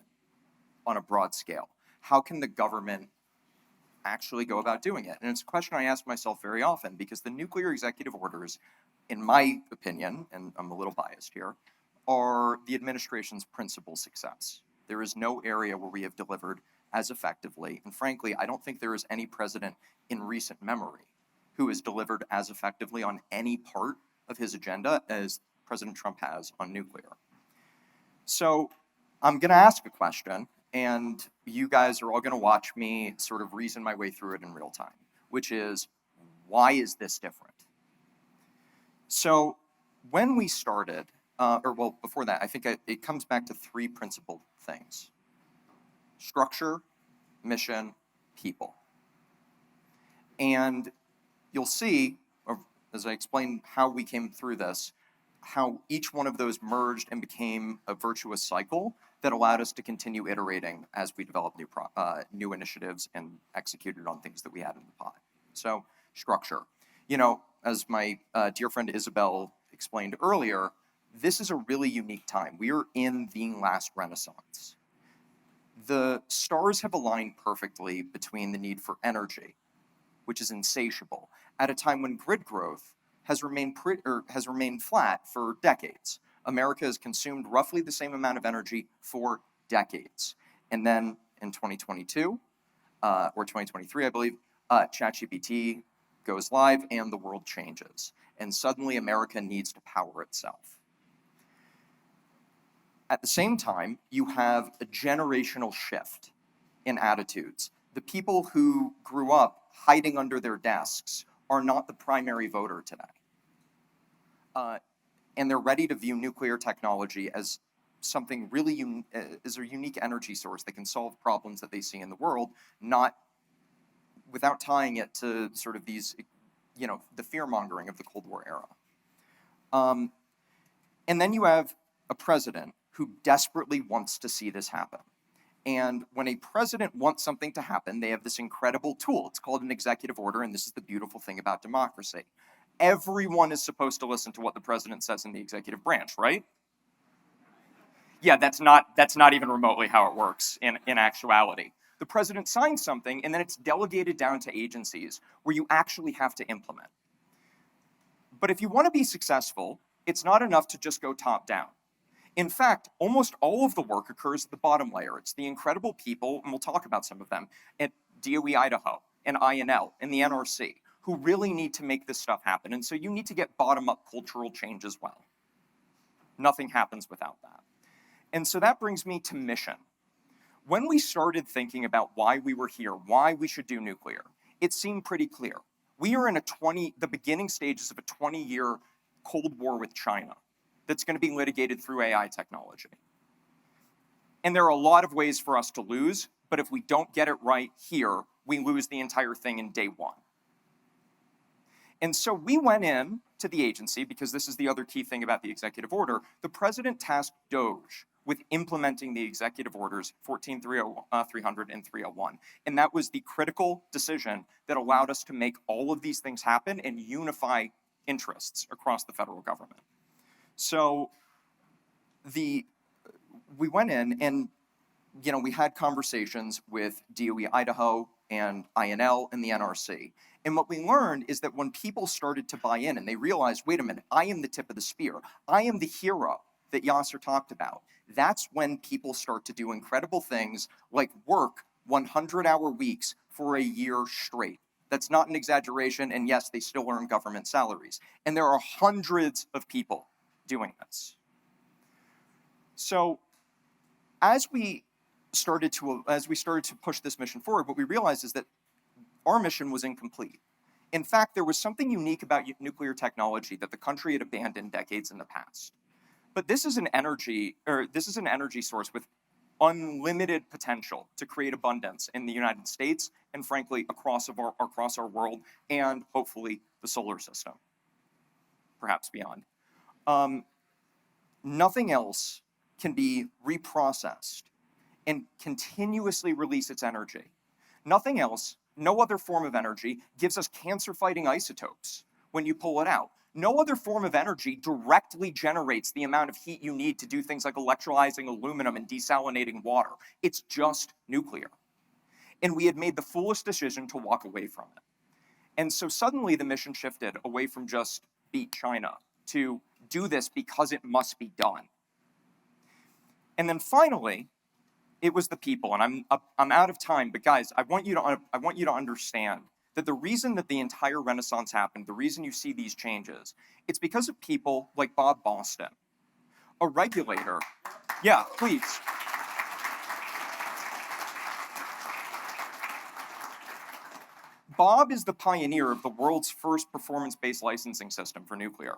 on a broad scale? How can the government actually go about doing it? And it's a question I ask myself very often, because the nuclear executive orders, in my opinion, and I'm a little biased here, are the administration's principal success. There is no area where we have delivered as effectively, and frankly, I don't think there is any president in recent memory who has delivered as effectively on any part of his agenda as President Trump has on nuclear. So I'm going to ask a question, and you guys are all going to watch me sort of reason my way through it in real time, which is, why is this different? So when we started, before that, I think it comes back to three principal things: structure, mission, people. And you'll see, as I explain how we came through this, how each one of those merged and became a virtuous cycle that allowed us to continue iterating as we developed new initiatives and executed on things that we had in the pod. So, structure. You know, as my dear friend Isabel explained earlier, this is a really unique time. We are in the last Renaissance. The stars have aligned perfectly between the need for energy, which is insatiable, at a time when grid growth has remained flat for decades. America has consumed roughly the same amount of energy for decades. And then in 2022, or 2023, I believe, ChatGPT goes live and the world changes. And suddenly America needs to power itself. At the same time, you have a generational shift in attitudes. The people who grew up hiding under their desks are not the primary voter today. And they're ready to view nuclear technology as something really as a unique energy source that can solve problems that they see in the world, not without tying it to sort of these, you know, the fear-mongering of the Cold War era. And then you have a president who desperately wants to see this happen. And when a president wants something to happen, they have this incredible tool. It's called an executive order, and this is the beautiful thing about democracy. Everyone is supposed to listen to what the president says in the executive branch, right? Yeah, that's not even remotely how it works in actuality. The president signs something, and then it's delegated down to agencies where you actually have to implement. But if you want to be successful, it's not enough to just go top down. In fact, almost all of the work occurs at the bottom layer. It's the incredible people, and we'll talk about some of them, at DOE Idaho and INL and the NRC, who really need to make this stuff happen. And so you need to get bottom-up cultural change as well. Nothing happens without that. And so that brings me to mission. When we started thinking about why we were here, why we should do nuclear, it seemed pretty clear. We are in the beginning stages of a 20-year Cold War with China that's going to be litigated through AI technology. And there are a lot of ways for us to lose, but if we don't get it right here, we lose the entire thing in day one. And so we went in to the agency, because this is the other key thing about the executive order. The president tasked DOGE with implementing the executive orders 14-300 and 301. And that was the critical decision that allowed us to make all of these things happen and unify interests across the federal government. So we went in and, you know, we had conversations with DOE Idaho and INL and the NRC. And what we learned is that when people started to buy in and they realized, wait a minute, I am the tip of the spear. I am the hero that Yasser talked about. That's when people start to do incredible things like work 100-hour weeks for a year straight. That's not an exaggeration. And yes, they still earn government salaries. And there are hundreds of people doing this. So as we started to push this mission forward, what we realized is that our mission was incomplete. In fact, there was something unique about nuclear technology that the country had abandoned decades in the past. But this is an energy source with unlimited potential to create abundance in the United States and, frankly, across our world and hopefully the solar system, perhaps beyond. Nothing else can be reprocessed and continuously release its energy. Nothing else, no other form of energy gives us cancer-fighting isotopes when you pull it out. No other form of energy directly generates the amount of heat you need to do things like electrolyzing aluminum and desalinating water. It's just nuclear. And we had made the foolish decision to walk away from it. And so suddenly the mission shifted away from just beat China to do this because it must be done. And then finally, it was the people. And I'm out of time, but guys, I want you to understand that the reason that the entire Renaissance happened, the reason you see these changes, it's because of people like Bob Boston, a regulator. Yeah, please. Bob is the pioneer of the world's first performance-based licensing system for nuclear.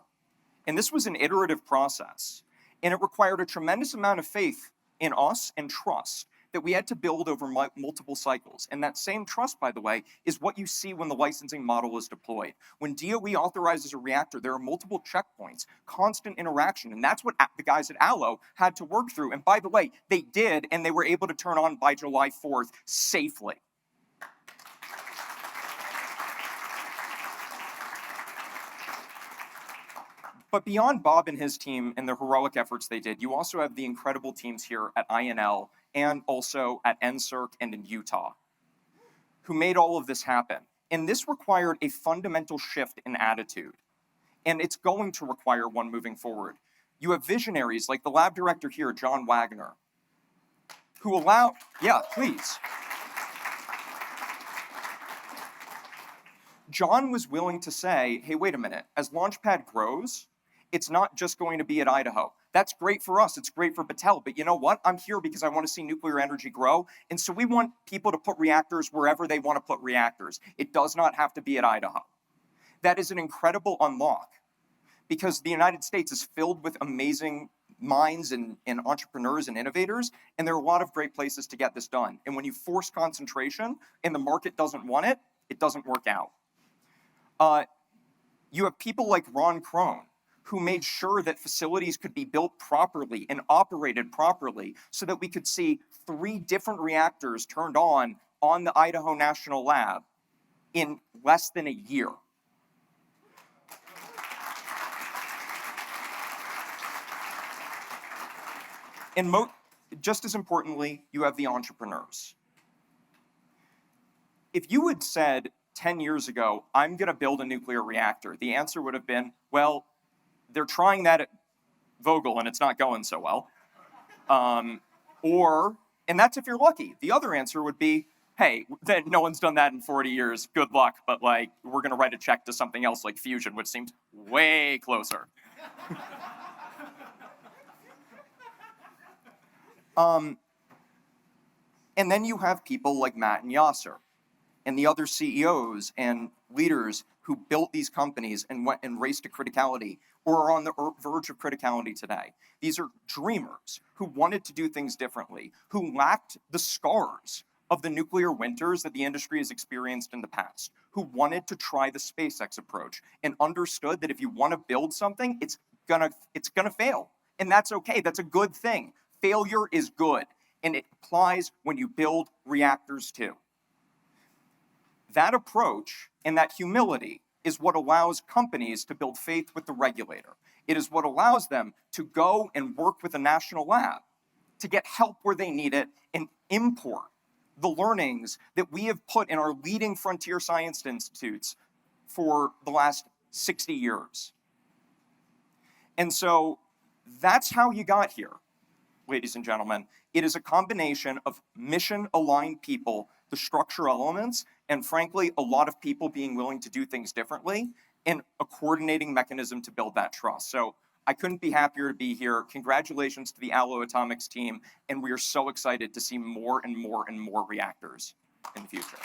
And this was an iterative process. And it required a tremendous amount of faith in us and trust that we had to build over multiple cycles. And that same trust, by the way, is what you see when the licensing model is deployed. When DOE authorizes a reactor, there are multiple checkpoints, constant interaction, and that's what the guys at Aalo had to work through. And by the way, they did, and they were able to turn on by July 4th safely. But beyond Bob and his team and the heroic efforts they did, you also have the incredible teams here at INL and also at NSERC and in Utah, who made all of this happen. And this required a fundamental shift in attitude. And it's going to require one moving forward. You have visionaries like the lab director here, John Wagner, who allow, yeah, please. John was willing to say, hey, wait a minute, as Launchpad grows, it's not just going to be at Idaho. That's great for us, it's great for Battelle, but you know what? I'm here because I want to see nuclear energy grow, and so we want people to put reactors wherever they want to put reactors. It does not have to be at Idaho. That is an incredible unlock, because the United States is filled with amazing minds and entrepreneurs and innovators, and there are a lot of great places to get this done. And when you force concentration and the market doesn't want it, it doesn't work out. You have people like Ron Krohn, who made sure that facilities could be built properly and operated properly so that we could see 3 different reactors turned on the Idaho National Lab in less than a year. And just as importantly, you have the entrepreneurs. If you had said 10 years ago, I'm going to build a nuclear reactor, the answer would have been, well, they're trying that at Vogtle and it's not going so well. And that's if you're lucky. The other answer would be, hey, no one's done that in 40 years, good luck, but like, we're gonna write a check to something else like fusion, which seems way closer. And then you have people like Matt and Yasser and the other CEOs and leaders who built these companies and went and raced to criticality or are on the verge of criticality today. These are dreamers who wanted to do things differently, who lacked the scars of the nuclear winters that the industry has experienced in the past, who wanted to try the SpaceX approach and understood that if you want to build something, it's gonna fail. And that's okay, that's a good thing. Failure is good, and it applies when you build reactors too. That approach and that humility is what allows companies to build faith with the regulator. It is what allows them to go and work with a national lab to get help where they need it and import the learnings that we have put in our leading frontier science institutes for the last 60 years. And so that's how you got here, ladies and gentlemen. It is a combination of mission-aligned people, the structure elements, and frankly, a lot of people being willing to do things differently, and a coordinating mechanism to build that trust. So I couldn't be happier to be here. Congratulations to the Aalo Atomics team, and we are so excited to see more and more and more reactors in the future.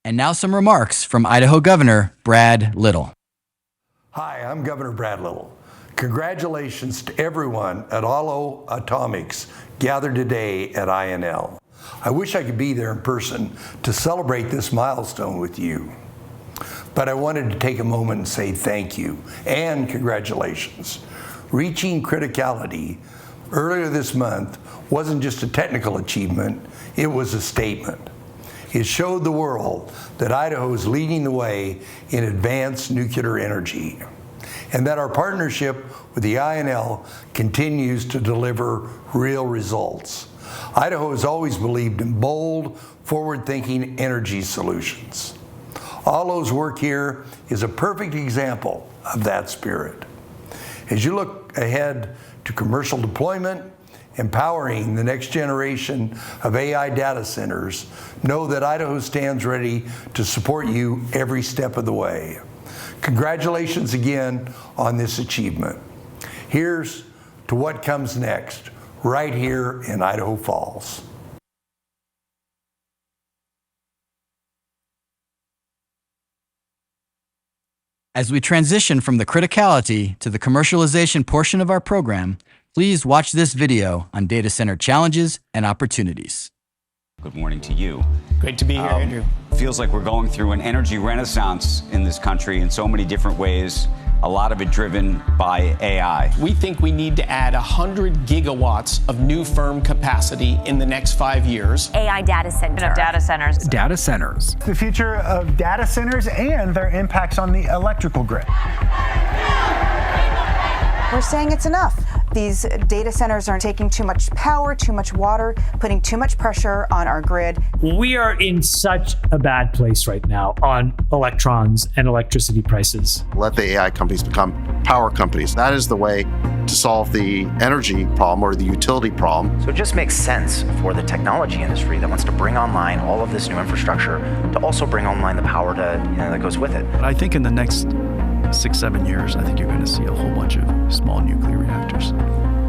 And now some remarks from Idaho Governor Brad Little. Hi, I'm Governor Brad Little. Congratulations to everyone at Aalo Atomics gathered today at INL. I wish I could be there in person to celebrate this milestone with you. But I wanted to take a moment and say thank you and congratulations. Reaching criticality earlier this month wasn't just a technical achievement, it was a statement. It showed the world that Idaho is leading the way in advanced nuclear energy, and that our partnership with the INL continues to deliver real results. Idaho has always believed in bold, forward-thinking energy solutions. Aalo's work here is a perfect example of that spirit. As you look ahead to commercial deployment, empowering the next generation of AI data centers, know that Idaho stands ready to support you every step of the way. Congratulations again on this achievement. Here's to what comes next. right here in Idaho Falls. As we transition from the criticality to the commercialization portion of our program, please watch this video on data center challenges and opportunities. Good morning to you. Great to be here, Andrew. Feels like we're going through an energy renaissance in this country in so many different ways, a lot of it driven by AI. We think we need to add 100 gigawatts of new firm capacity in the next 5 years. AI data center. Data centers. Data centers. The future of data centers and their impacts on the electrical grid. We're saying it's enough. These data centers are taking too much power, too much water, putting too much pressure on our grid. We are in such a bad place right now on electrons and electricity prices. Let the AI companies become power companies. That is the way to solve the energy problem or the utility problem. So it just makes sense for the technology industry that wants to bring online all of this new infrastructure to also bring online the power that goes with it. I think in the next 6-7 years, I think you're going to see a whole bunch of small nuclear reactors.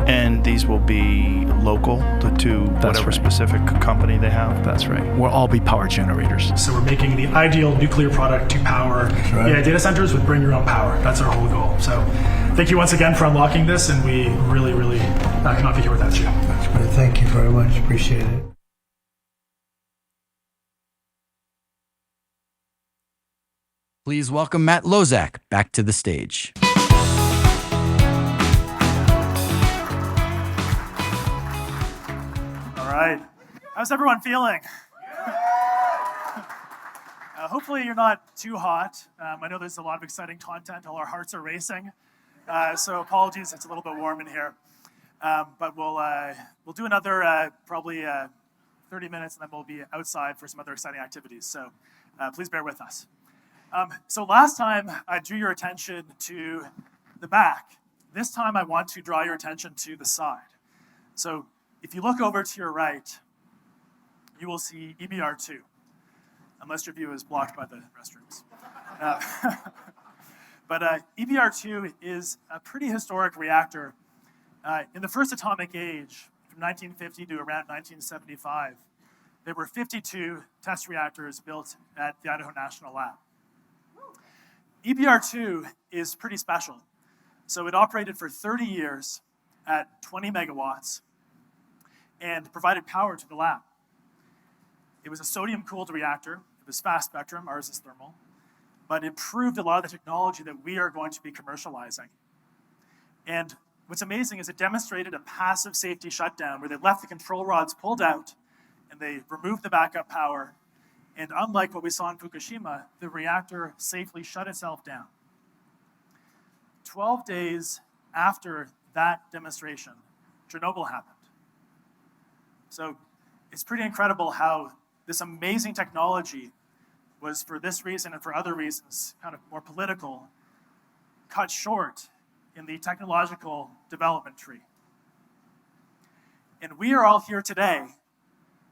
And these will be local to whatever specific company they have. That's right. We'll all be power generators. So we're making the ideal nuclear product to power AI data centers with bring your own power. That's our whole goal. So thank you once again for unlocking this, and we really, really cannot be here without you. That's great. Thank you very much. Appreciate it. Please welcome Matt Lozak back to the stage. All right. How's everyone feeling? Hopefully you're not too hot. I know there's a lot of exciting content. All our hearts are racing. So apologies, it's a little bit warm in here. But we'll do another probably 30 minutes, and then we'll be outside for some other exciting activities. So please bear with us. So last time I drew your attention to the back. This time I want to draw your attention to the side. So if you look over to your right, you will see EBR2, unless your view is blocked by the restrooms. But EBR2 is a pretty historic reactor. In the first atomic age, from 1950 to around 1975, there were 52 test reactors built at the Idaho National Lab. EBR2 is pretty special. So it operated for 30 years at 20 megawatts and provided power to the lab. It was a sodium-cooled reactor. It was fast spectrum, ours is thermal, but it proved a lot of the technology that we are going to be commercializing. And what's amazing is it demonstrated a passive safety shutdown where they left the control rods pulled out and they removed the backup power. And unlike what we saw in Fukushima, the reactor safely shut itself down. 12 days after that demonstration, Chernobyl happened. So it's pretty incredible how this amazing technology was, for this reason and for other reasons, kind of more political, cut short in the technological development tree. And we are all here today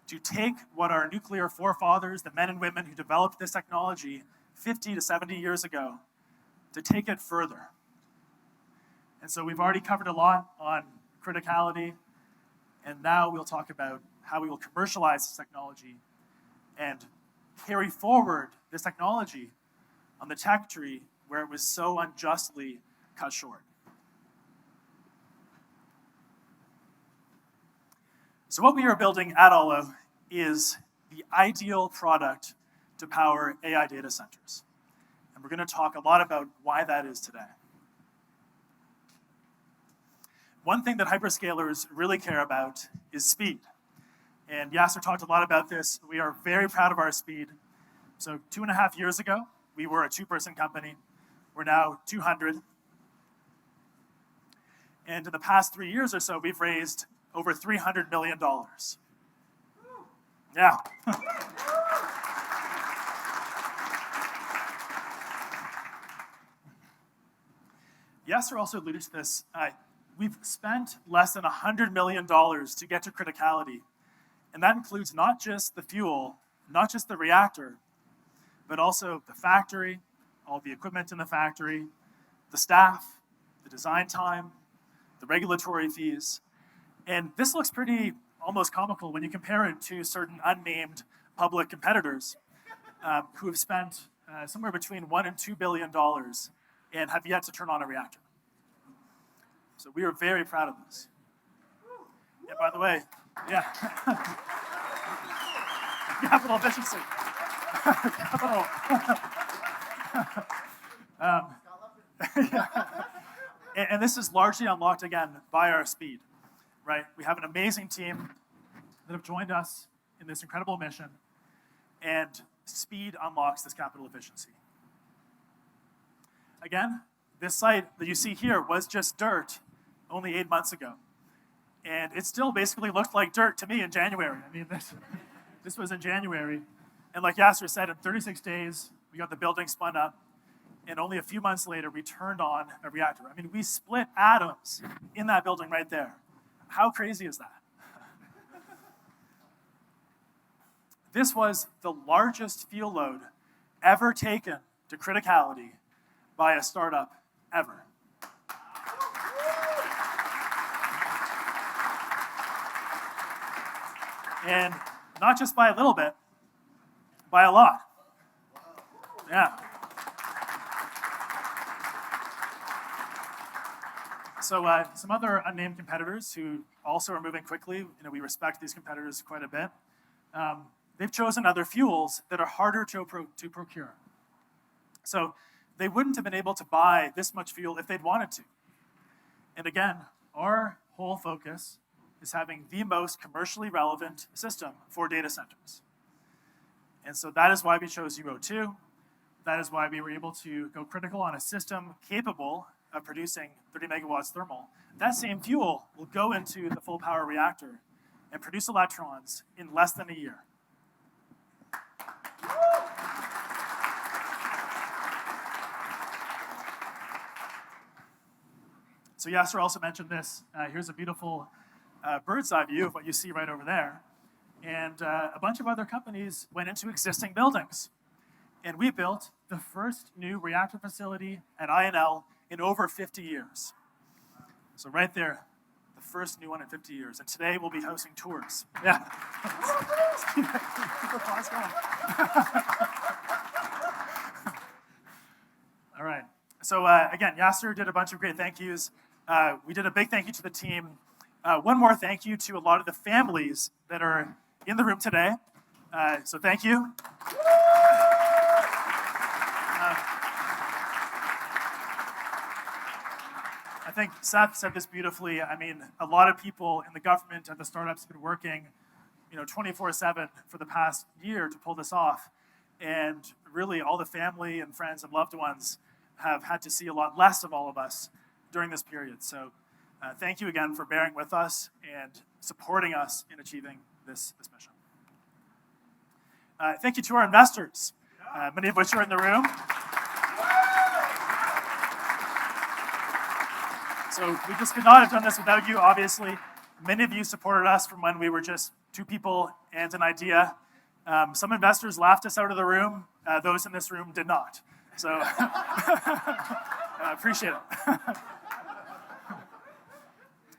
to take what our nuclear forefathers, the men and women who developed this technology 50 to 70 years ago, to take it further. And so we've already covered a lot on criticality, and now we'll talk about how we will commercialize this technology and carry forward this technology on the tech tree where it was so unjustly cut short. So what we are building at Aalo is the ideal product to power AI data centers. And we're going to talk a lot about why that is today. One thing that hyperscalers really care about is speed. And Yasser talked a lot about this. We are very proud of our speed. So 2.5 years ago, we were a 2-person company. We're now 200. And in the past 3 years or so, we've raised over $300 million. Yeah. Yasser also alluded to this. We've spent less than $100 million to get to criticality. And that includes not just the fuel, not just the reactor, but also the factory, all the equipment in the factory, the staff, the design time, the regulatory fees. And this looks pretty almost comical when you compare it to certain unnamed public competitors who have spent somewhere between $1 and $2 billion and have yet to turn on a reactor. So we are very proud of this. And by the way, yeah. Capital efficiency. Capital. And this is largely unlocked, again, by our speed, right? We have an amazing team that have joined us in this incredible mission, and speed unlocks this capital efficiency. Again, this site that you see here was just dirt only 8 months ago. And it still basically looked like dirt to me in January. I mean, this was in January. And like Yasser said, in 36 days, we got the building spun up. And only a few months later, we turned on a reactor. I mean, we split atoms in that building right there. How crazy is that? This was the largest fuel load ever taken to criticality by a startup ever. And not just by a little bit, by a lot. Yeah. So some other unnamed competitors who also are moving quickly, we respect these competitors quite a bit. They've chosen other fuels that are harder to procure. So they wouldn't have been able to buy this much fuel if they'd wanted to. And again, our whole focus is having the most commercially relevant system for data centers. And so that is why we chose UO2. That is why we were able to go critical on a system capable of producing 30 megawatts thermal. That same fuel will go into the full power reactor and produce electrons in less than a year. So Yasser also mentioned this. Here's a beautiful bird's eye view of what you see right over there. And a bunch of other companies went into existing buildings. And we built the first new reactor facility at INL in over 50 years. So right there, the first new one in 50 years. And today we'll be hosting tours. Yeah. All right. So again, Yasser did a bunch of great thank yous. We did a big thank you to the team. One more thank you to a lot of the families that are in the room today. So thank you. I think Seth said this beautifully. I mean, a lot of people in the government and the startups have been working, 24/7 for the past year to pull this off. And really, all the family and friends and loved ones have had to see a lot less of all of us during this period. So thank you again for bearing with us and supporting us in achieving this mission. Thank you to our investors, many of which are in the room. So we just could not have done this without you, obviously. Many of you supported us from when we were just two people and an idea. Some investors laughed us out of the room. Those in this room did not. So I appreciate it.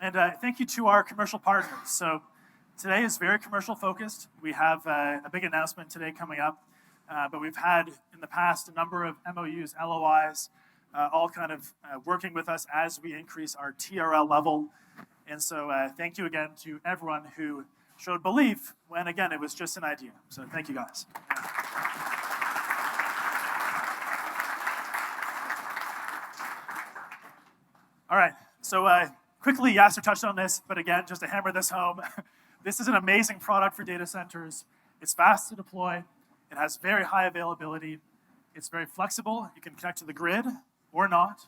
And thank you to our commercial partners. So today is very commercial focused. We have a big announcement today coming up, but we've had in the past a number of MOUs, LOIs, all kind of working with us as we increase our TRL level. And so thank you again to everyone who showed belief when, again, it was just an idea. So thank you guys. All right, so quickly, Yasser touched on this, but again, just to hammer this home, this is an amazing product for data centers. It's fast to deploy. It has very high availability. It's very flexible. You can connect to the grid or not.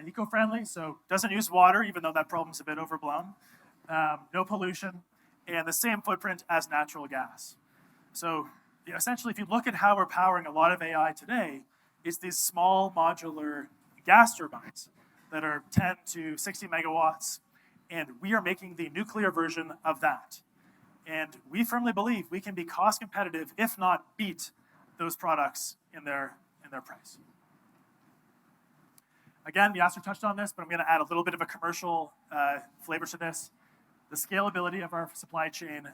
Eco-friendly, so doesn't use water, even though that problem's a bit overblown. No pollution, and the same footprint as natural gas. So essentially, if you look at how we're powering a lot of AI today, it's these small modular gas turbines that are 10 to 60 megawatts, and we are making the nuclear version of that. And we firmly believe we can be cost competitive, if not beat those products in their price. Again, Yasser touched on this, but I'm going to add a little bit of a commercial flavor to this. The scalability of our supply chain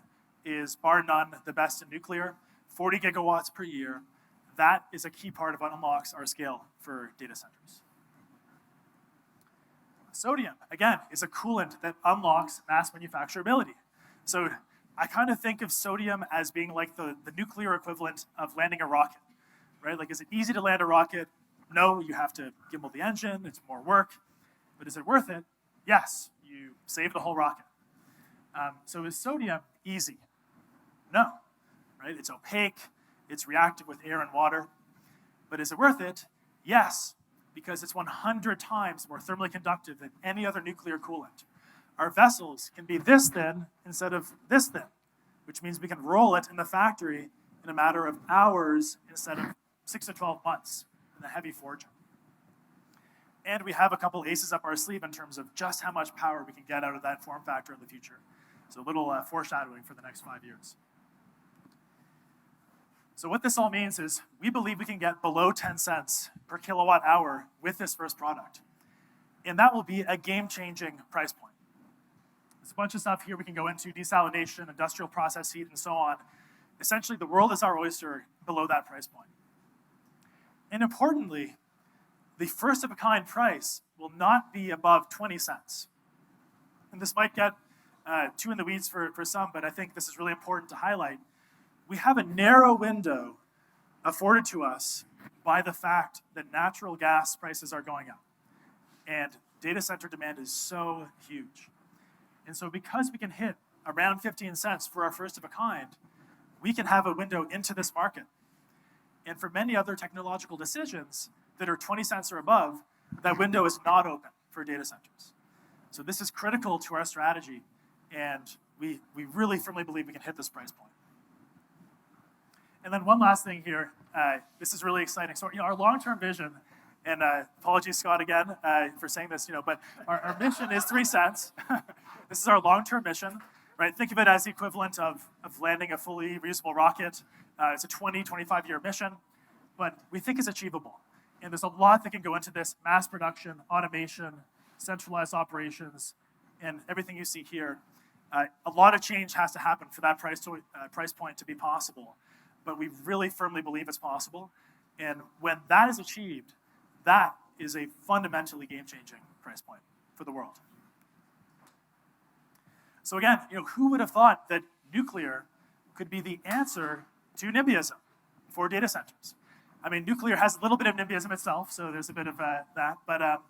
is bar none the best in nuclear, 40 gigawatts per year. That is a key part of what unlocks our scale for data centers. Sodium, again, is a coolant that unlocks mass manufacturability. So I kind of think of sodium as being like the nuclear equivalent of landing a rocket, right? Like, is it easy to land a rocket? No, you have to gimbal the engine, it's more work. But is it worth it? Yes, you save the whole rocket. So is sodium easy? No, right? It's opaque, it's reactive with air and water. But is it worth it? Yes, because it's 100 times more thermally conductive than any other nuclear coolant. Our vessels can be this thin instead of this thin, which means we can roll it in the factory in a matter of hours instead of 6 to 12 months in the heavy forging. And we have a couple aces up our sleeve in terms of just how much power we can get out of that form factor in the future. So a little foreshadowing for the next 5 years. So what this all means is we believe we can get below 10 cents per kilowatt hour with this first product. And that will be a game-changing price point. There's a bunch of stuff here we can go into, desalination, industrial process heat, and so on. Essentially, the world is our oyster below that price point. And importantly, the first-of-a-kind price will not be above 20 cents. And this might get too in the weeds for some, but I think this is really important to highlight. We have a narrow window afforded to us by the fact that natural gas prices are going up. And data center demand is so huge. And so because we can hit around 15 cents for our first of a kind, we can have a window into this market. And for many other technological decisions that are 20 cents or above, that window is not open for data centers. So this is critical to our strategy, and we really firmly believe we can hit this price point. And then one last thing here, this is really exciting. So our long-term vision, and apologies, Scott, again, for saying this, but our mission is 3 cents. This is our long-term mission, right? Think of it as the equivalent of landing a fully reusable rocket. It's a 20, 25-year mission, but we think it's achievable. And there's a lot that can go into this: mass production, automation, centralized operations, and everything you see here. A lot of change has to happen for that price point to be possible, but we really firmly believe it's possible. And when that is achieved, that is a fundamentally game-changing price point for the world. So again, who would have thought that nuclear could be the answer to NIMBYism for data centers? I mean, nuclear has a little bit of NIMBYism itself, so there's a bit of that. But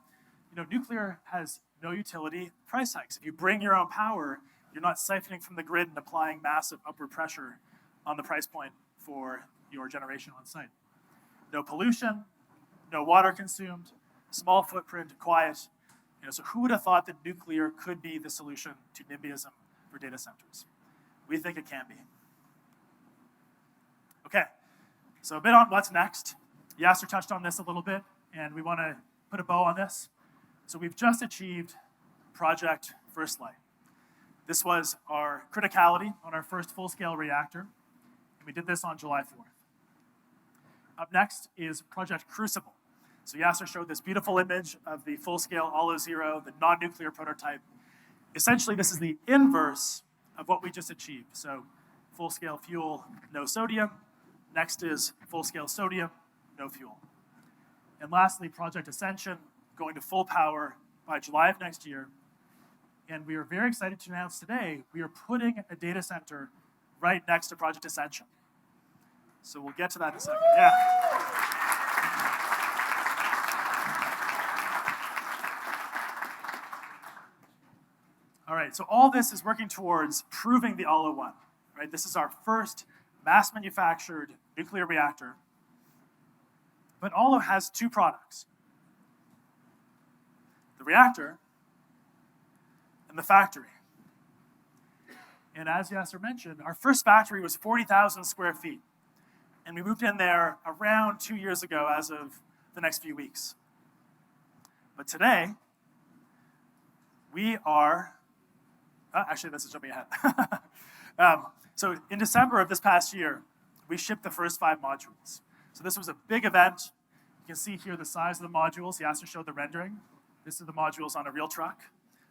nuclear has no utility price hikes. If you bring your own power, you're not siphoning from the grid and applying massive upward pressure on the price point for your generation on site. No pollution, no water consumed, small footprint, quiet. So who would have thought that nuclear could be the solution to NIMBYism for data centers? We think it can be. Okay, so a bit on what's next. Yasser touched on this a little bit, and we want to put a bow on this. So we've just achieved Project First Light. This was our criticality on our first full-scale reactor, and we did this on July 4th. Up next is Project Crucible. So Yasser showed this beautiful image of the full-scale Aalo Zero, the non-nuclear prototype. Essentially, this is the inverse of what we just achieved. So full-scale fuel, no sodium. Next is full-scale sodium, no fuel. And lastly, Project Ascension, going to full power by July of next year. And we are very excited to announce today we are putting a data center right next to Project Ascension. So we'll get to that in a second. Yeah. All right, so all this is working towards proving the Aalo One, right? This is our first mass-manufactured nuclear reactor. But Aalo has two products: the reactor and the factory. And as Yasser mentioned, our first factory was 40,000 square feet. And we moved in there around 2 years ago as of the next few weeks. But today, we are, actually, this is jumping ahead. So in December of this past year, we shipped the first 5 modules. So this was a big event. You can see here the size of the modules. Yasser showed the rendering. This is the modules on a real truck.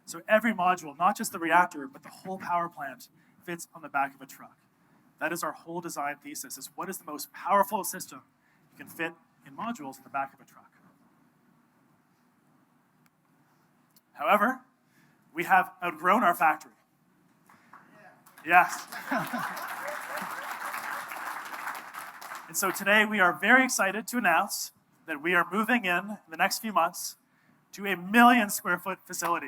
So every module, not just the reactor, but the whole power plant, fits on the back of a truck. That is our whole design thesis, is what is the most powerful system you can fit in modules in the back of a truck. However, we have outgrown our factory. Yes. And so today we are very excited to announce that we are moving in the next few months to a 1 million square foot facility.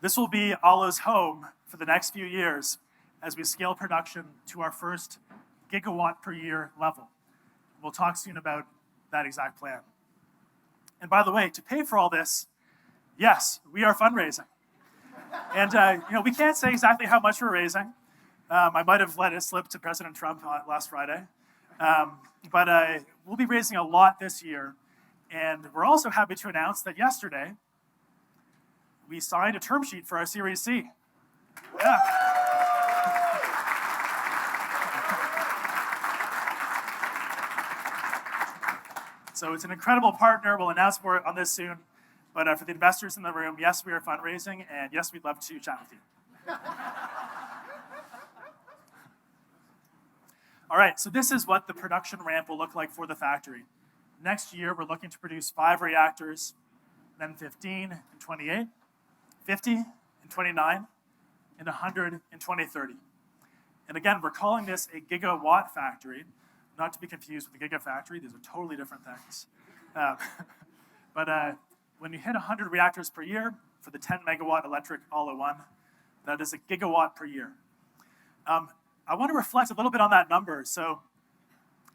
This will be Aalo's home for the next few years as we scale production to our first gigawatt per year level. We'll talk soon about that exact plan. And by the way, to pay for all this, yes, we are fundraising. And we can't say exactly how much we're raising. I might have let it slip to President Trump last Friday. But we'll be raising a lot this year. And we're also happy to announce that yesterday, we signed a term sheet for our Series C. Yeah. So it's an incredible partner. We'll announce more on this soon. But for the investors in the room, yes, we are fundraising, and yes, we'd love to chat with you. All right, so this is what the production ramp will look like for the factory. Next year, we're looking to produce 5 reactors, then 15 in 28, 50 in 29, and 100 in 2030. And again, we're calling this a gigawatt factory, not to be confused with the gigafactory. These are totally different things. But when you hit 100 reactors per year for the 10 megawatt electric Aalo 1, that is a gigawatt per year. I want to reflect a little bit on that number. So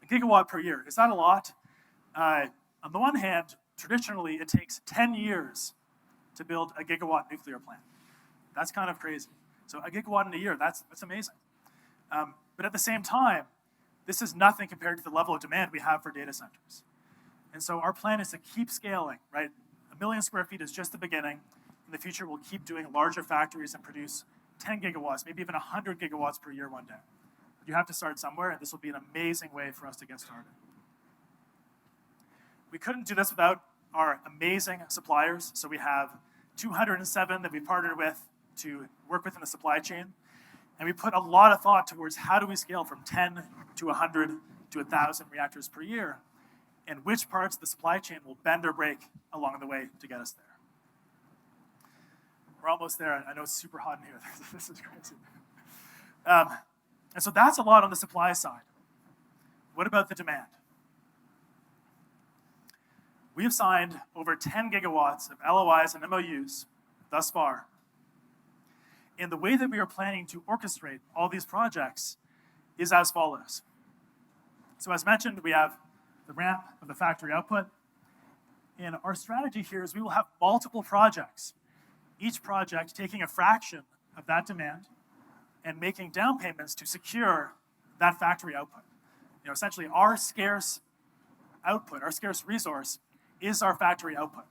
a gigawatt per year, is that a lot? On the one hand, traditionally, it takes 10 years to build a gigawatt nuclear plant. That's kind of crazy. So a gigawatt in a year, that's amazing. But at the same time, this is nothing compared to the level of demand we have for data centers. And so our plan is to keep scaling, right? 1 million square feet is just the beginning. In the future, we'll keep doing larger factories and produce 10 gigawatts, maybe even 100 gigawatts per year one day. But you have to start somewhere, and this will be an amazing way for us to get started. We couldn't do this without our amazing suppliers. So we have 207 that we partnered with to work with in the supply chain. And we put a lot of thought towards how do we scale from 10 to 100 to 1,000 reactors per year, and which parts of the supply chain will bend or break along the way to get us there. We're almost there. I know it's super hot in here. This is crazy. And so that's a lot on the supply side. What about the demand? We have signed over 10 gigawatts of LOIs and MOUs thus far. And the way that we are planning to orchestrate all these projects is as follows. So as mentioned, we have the ramp of the factory output. And our strategy here is we will have multiple projects, each project taking a fraction of that demand and making down payments to secure that factory output. Essentially our scarce output, our scarce resource, is our factory output.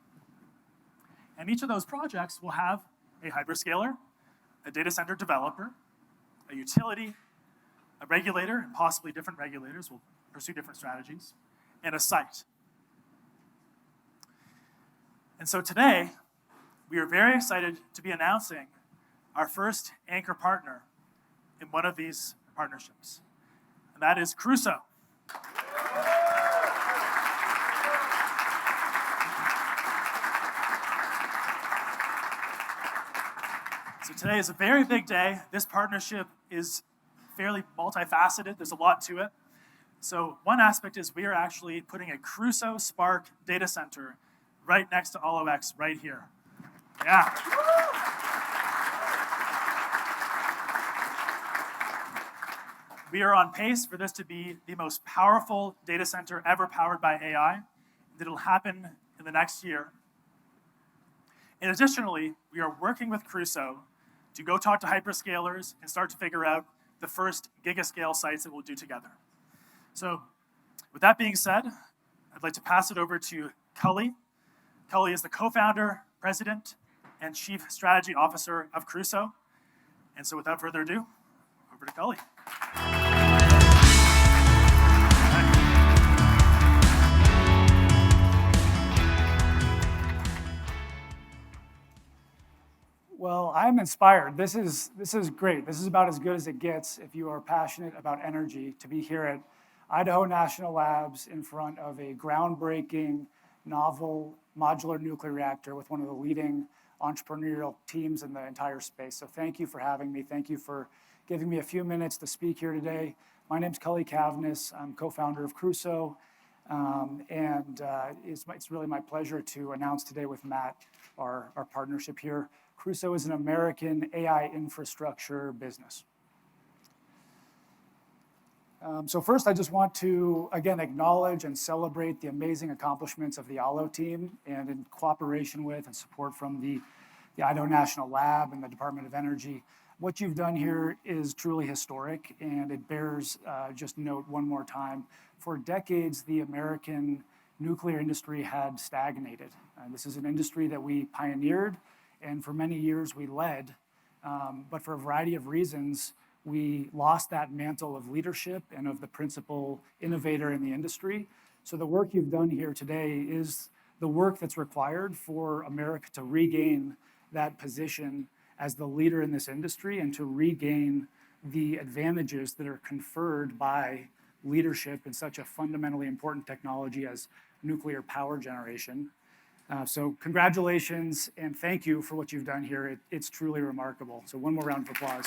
And each of those projects will have a hyperscaler, a data center developer, a utility, a regulator, and possibly different regulators will pursue different strategies, and a site. And so today, we are very excited to be announcing our first anchor partner in one of these partnerships, and that is Crusoe. So today is a very big day. This partnership is fairly multifaceted. There's a lot to it. So one aspect is we are actually putting a Crusoe Spark data center right next to Aalo X right here. Yeah. We are on pace for this to be the most powerful data center ever powered by AI. It'll happen in the next year. And additionally, we are working with Crusoe to go talk to hyperscalers and start to figure out the first gigascale sites that we'll do together. So with that being said, I'd like to pass it over to Cully. Cully is the co-founder, president, and chief strategy officer of Crusoe. And so without further ado, over to Cully. Nice. Well, I'm inspired. This is great. This is about as good as it gets if you are passionate about energy to be here at Idaho National Labs in front of a groundbreaking, novel modular nuclear reactor with one of the leading entrepreneurial teams in the entire space. So thank you for having me. Thank you for giving me a few minutes to speak here today. My name's Cully Cavness. I'm co-founder of Crusoe. It's really my pleasure to announce today with Matt our partnership here. Crusoe is an American AI infrastructure business. So first, I just want to, again, acknowledge and celebrate the amazing accomplishments of the Aalo team, and in cooperation with and support from the Idaho National Lab and the Department of Energy. What you've done here is truly historic, and it bears just note one more time. For decades, the American nuclear industry had stagnated. This is an industry that we pioneered, and for many years we led, but for a variety of reasons, we lost that mantle of leadership and of the principal innovator in the industry. So the work you've done here today is the work that's required for America to regain that position as the leader in this industry and to regain the advantages that are conferred by leadership in such a fundamentally important technology as nuclear power generation. So congratulations and thank you for what you've done here. It's truly remarkable. So one more round of applause.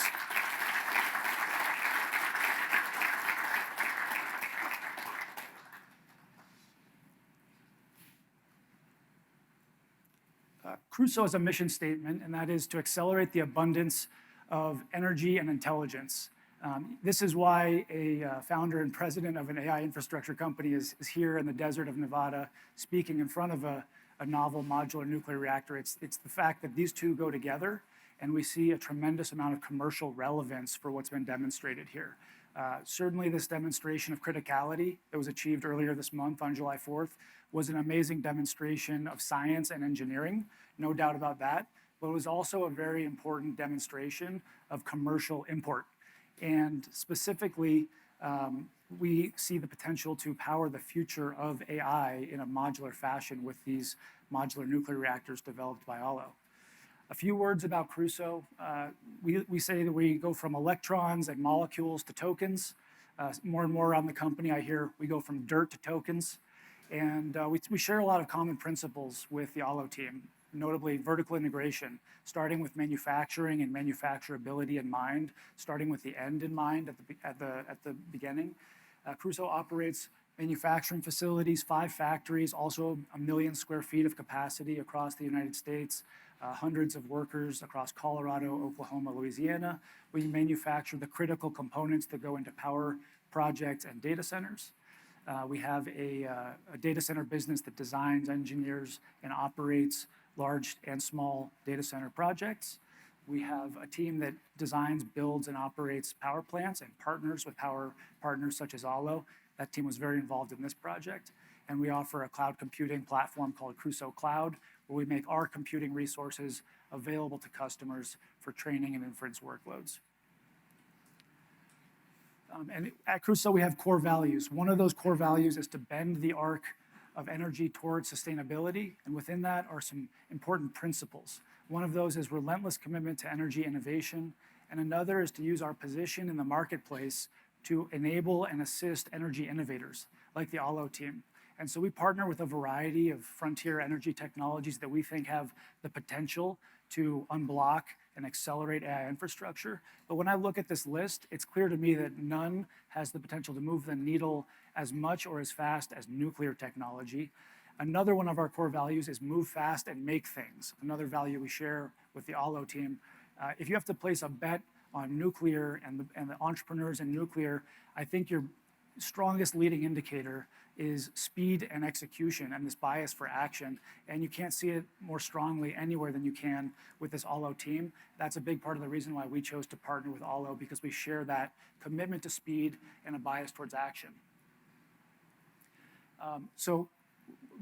Crusoe has a mission statement, and that is to accelerate the abundance of energy and intelligence. This is why a founder and president of an AI infrastructure company is here in the desert of Nevada speaking in front of a novel modular nuclear reactor. It's the fact that these two go together, and we see a tremendous amount of commercial relevance for what's been demonstrated here. Certainly this demonstration of criticality that was achieved earlier this month on July 4th was an amazing demonstration of science and engineering, no doubt about that, but it was also a very important demonstration of commercial import. And specifically, we see the potential to power the future of AI in a modular fashion with these modular nuclear reactors developed by Aalo. A few words about Crusoe. We say that we go from electrons and molecules to tokens. More and more around the company, I hear we go from dirt to tokens. And we share a lot of common principles with the Aalo team, notably vertical integration, starting with manufacturing and manufacturability in mind, starting with the end in mind at the beginning. Crusoe operates manufacturing facilities, 5 factories, also 1 million square feet of capacity across the United States, hundreds of workers across Colorado, Oklahoma, Louisiana. We manufacture the critical components that go into power projects and data centers. We have a data center business that designs, engineers, and operates large and small data center projects. We have a team that designs, builds, and operates power plants and partners with power partners such as Aalo. That team was very involved in this project. And we offer a cloud computing platform called Crusoe Cloud, where we make our computing resources available to customers for training and inference workloads. And at Crusoe, we have core values. One of those core values is to bend the arc of energy towards sustainability, and within that are some important principles. One of those is relentless commitment to energy innovation, and another is to use our position in the marketplace to enable and assist energy innovators, like the Aalo team. And so we partner with a variety of frontier energy technologies that we think have the potential to unblock and accelerate AI infrastructure. But when I look at this list, it's clear to me that none has the potential to move the needle as much or as fast as nuclear technology. Another one of our core values is move fast and make things. Another value we share with the Aalo team. If you have to place a bet on nuclear and the entrepreneurs in nuclear, I think your strongest leading indicator is speed and execution and this bias for action. And you can't see it more strongly anywhere than you can with this Aalo team. That's a big part of the reason why we chose to partner with Aalo, because we share that commitment to speed and a bias towards action. So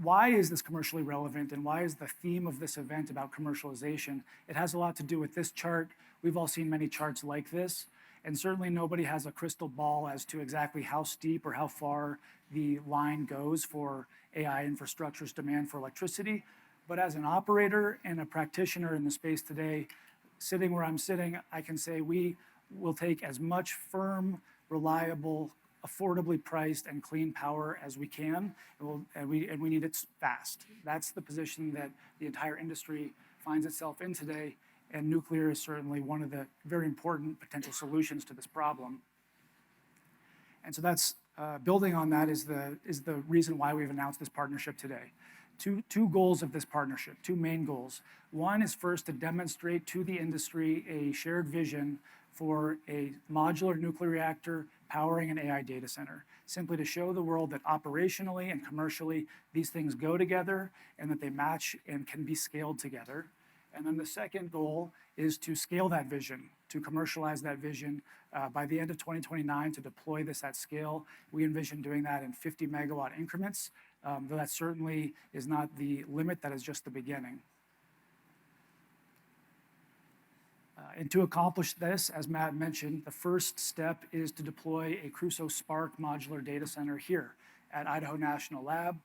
why is this commercially relevant, and why is the theme of this event about commercialization? It has a lot to do with this chart. We've all seen many charts like this. And certainly nobody has a crystal ball as to exactly how steep or how far the line goes for AI infrastructure's demand for electricity. But as an operator and a practitioner in the space today, sitting where I'm sitting, I can say we will take as much firm, reliable, affordably priced and clean power as we can, and we need it fast. That's the position that the entire industry finds itself in today, and nuclear is certainly one of the very important potential solutions to this problem. And so that's building on that is the reason why we've announced this partnership today. Two goals of this partnership, two main goals. One is first to demonstrate to the industry a shared vision for a modular nuclear reactor powering an AI data center, simply to show the world that operationally and commercially these things go together and that they match and can be scaled together. And then the second goal is to scale that vision, to commercialize that vision by the end of 2029 to deploy this at scale. We envision doing that in 50 megawatt increments, though that certainly is not the limit, that is just the beginning. And to accomplish this, as Matt mentioned, the first step is to deploy a Crusoe Spark modular data center here at Idaho National Lab,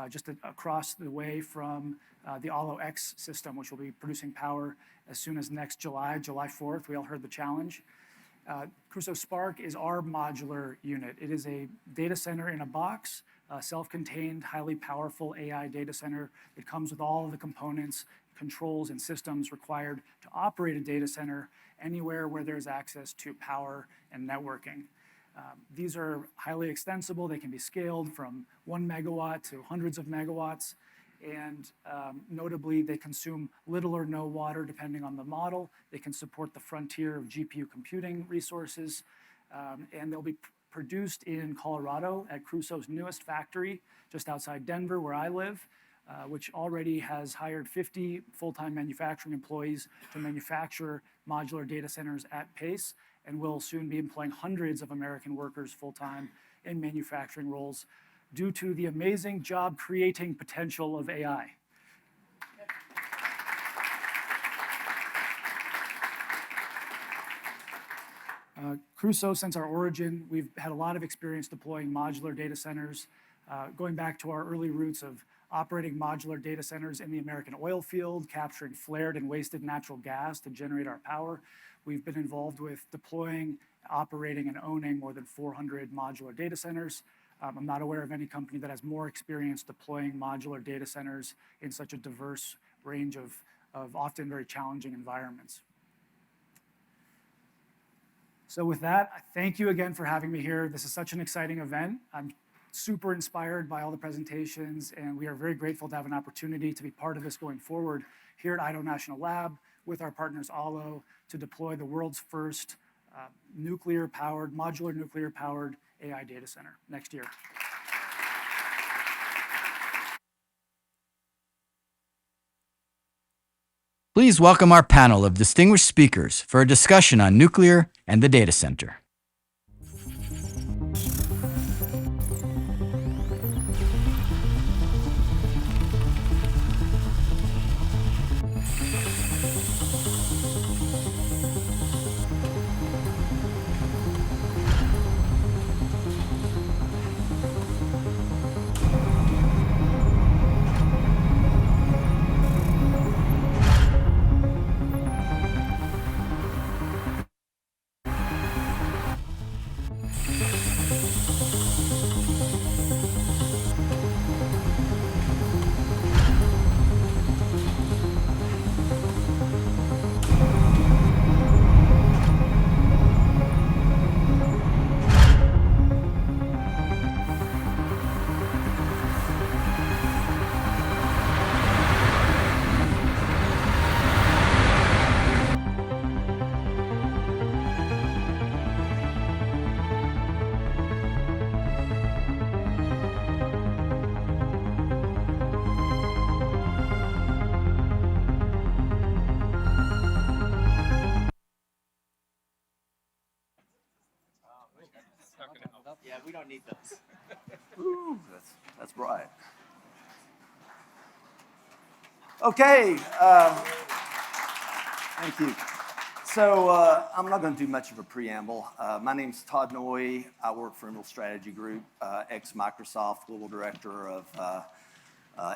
just across the way from the Aalo X system, which will be producing power as soon as next July 4th. We all heard the challenge. Crusoe Spark is our modular unit. It is a data center in a box, a self-contained, highly powerful AI data center. It comes with all of the components, controls, and systems required to operate a data center anywhere where there's access to power and networking. These are highly extensible. They can be scaled from 1 megawatt to hundreds of megawatts. And notably, they consume little or no water depending on the model. They can support the frontier of GPU computing resources. And they'll be produced in Colorado at Crusoe's newest factory, just outside Denver, where I live, which already has hired 50 full-time manufacturing employees to manufacture modular data centers at pace, and will soon be employing hundreds of American workers full-time in manufacturing roles due to the amazing job-creating potential of AI. Crusoe, since our origin, we've had a lot of experience deploying modular data centers, going back to our early roots of operating modular data centers in the American oil field, capturing flared and wasted natural gas to generate our power. We've been involved with deploying, operating, and owning more than 400 modular data centers. I'm not aware of any company that has more experience deploying modular data centers in such a diverse range of often very challenging environments. So with that, I thank you again for having me here. This is such an exciting event. I'm super inspired by all the presentations, and we are very grateful to have an opportunity to be part of this going forward here at Idaho National Lab with our partners Aalo to deploy the world's first modular nuclear-powered AI data center next year. Please welcome our panel of distinguished speakers for a discussion on nuclear and the data center. Yeah, we don't need those. Ooh, that's bright. Okay, thank you. So I'm not going to do much of a preamble. My name's Todd Noy. I work for Emerald Strategy Group, ex-Microsoft, global director of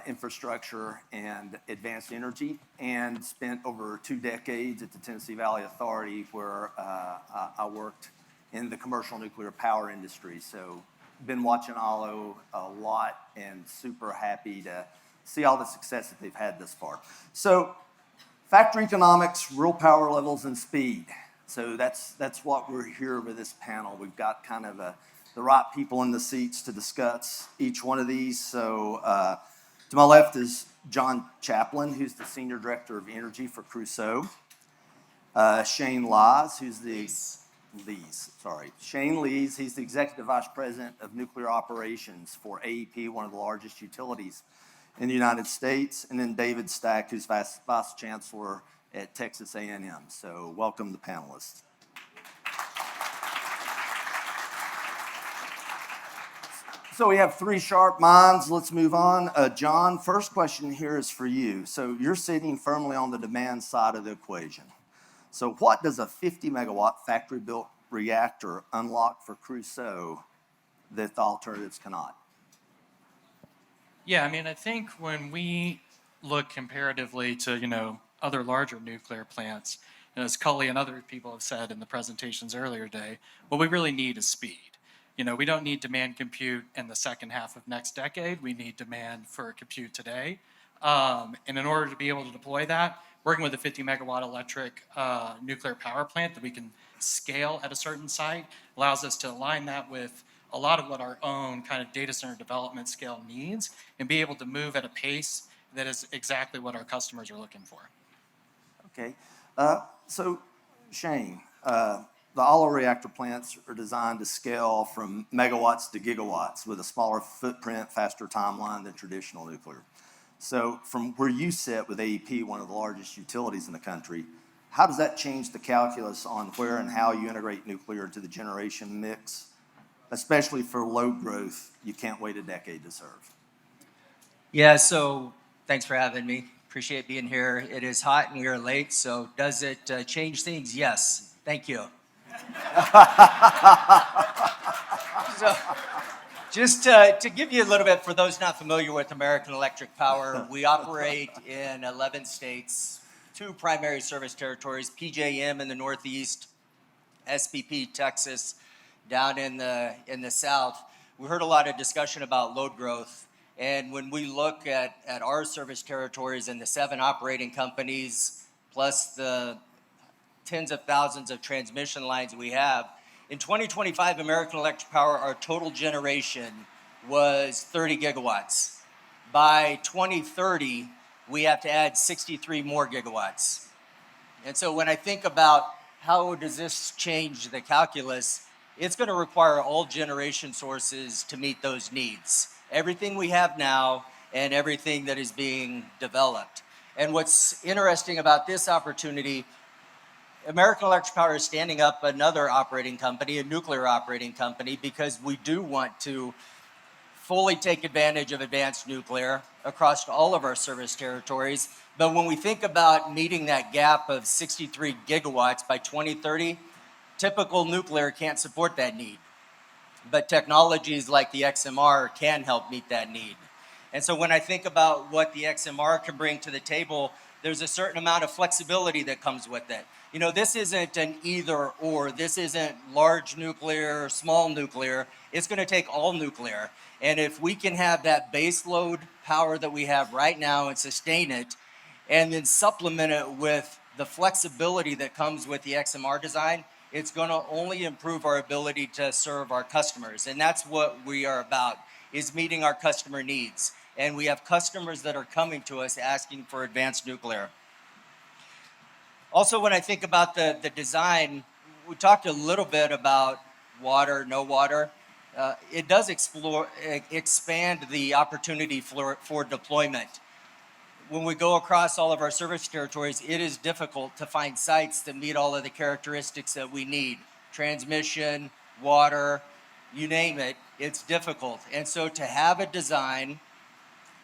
infrastructure and advanced energy, and spent over 2 decades at the Tennessee Valley Authority, where I worked in the commercial nuclear power industry. So been watching Aalo a lot and super happy to see all the success that they've had this far. So factory economics, real power levels, and speed. So that's what we're here with this panel. We've got kind of the right people in the seats to discuss each one of these. So to my left is John Chaplin, who's the Senior Director of Energy for Crusoe. Shane Lees, who's the Shane Lees, he's the Executive Vice President of Nuclear Operations for AEP, one of the largest utilities in the United States. And then David Stack, who's Vice Chancellor at Texas A&M. So welcome the panelists. So we have 3 sharp minds. Let's move on. John, first question here is for you. So you're sitting firmly on the demand side of the equation. So what does a 50 megawatt factory built reactor unlock for Crusoe that the alternatives cannot? Yeah, I mean, I think when we look comparatively to, other larger nuclear plants, as Cully and other people have said in the presentations earlier today, what we really need is speed. We don't need demand compute in the second half of next decade. We need demand for compute today. And in order to be able to deploy that, working with a 50 megawatt electric nuclear power plant that we can scale at a certain site allows us to align that with a lot of what our own kind of data center development scale needs and be able to move at a pace that is exactly what our customers are looking for. Okay. So, Shane, the Aalo reactor plants are designed to scale from megawatts to gigawatts with a smaller footprint, faster timeline than traditional nuclear. So from where you sit with AEP, one of the largest utilities in the country, how does that change the calculus on where and how you integrate nuclear into the generation mix, especially for load growth you can't wait a decade to serve? Yeah, so thanks for having me. Appreciate being here. It is hot and we are late, so does it change things? Yes. Thank you. So, just to give you a little bit, for those not familiar with American Electric Power, we operate in 11 states, 2 primary service territories, PJM in the Northeast, SPP, Texas, down in the South. We heard a lot of discussion about load growth. And when we look at our service territories and the 7 operating companies, plus the tens of thousands of transmission lines we have, in 2025, American Electric Power, our total generation was 30 gigawatts. By 2030, we have to add 63 more gigawatts. And so when I think about how does this change the calculus, it's going to require all generation sources to meet those needs. Everything we have now and everything that is being developed. And what's interesting about this opportunity, American Electric Power is standing up another operating company, a nuclear operating company, because we do want to fully take advantage of advanced nuclear across all of our service territories. But when we think about meeting that gap of 63 gigawatts by 2030, typical nuclear can't support that need. But technologies like the XMR can help meet that need. And so when I think about what the XMR can bring to the table, there's a certain amount of flexibility that comes with it. This isn't an either or. This isn't large nuclear, small nuclear. It's going to take all nuclear. And if we can have that base load power that we have right now and sustain it, and then supplement it with the flexibility that comes with the XMR design, it's going to only improve our ability to serve our customers. And that's what we are about, is meeting our customer needs. And we have customers that are coming to us asking for advanced nuclear. Also, when I think about the design, we talked a little bit about water, no water. It does expand the opportunity for deployment. When we go across all of our service territories, it is difficult to find sites that meet all of the characteristics that we need. Transmission, water, you name it, it's difficult. And so to have a design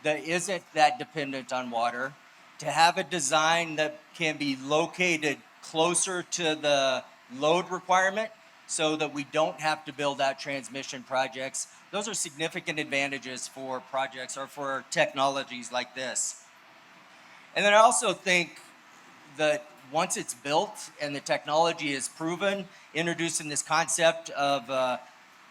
that isn't that dependent on water, to have a design that can be located closer to the load requirement, so that we don't have to build out transmission projects. Those are significant advantages for projects or for technologies like this. And then I also think that once it's built and the technology is proven, introducing this concept of a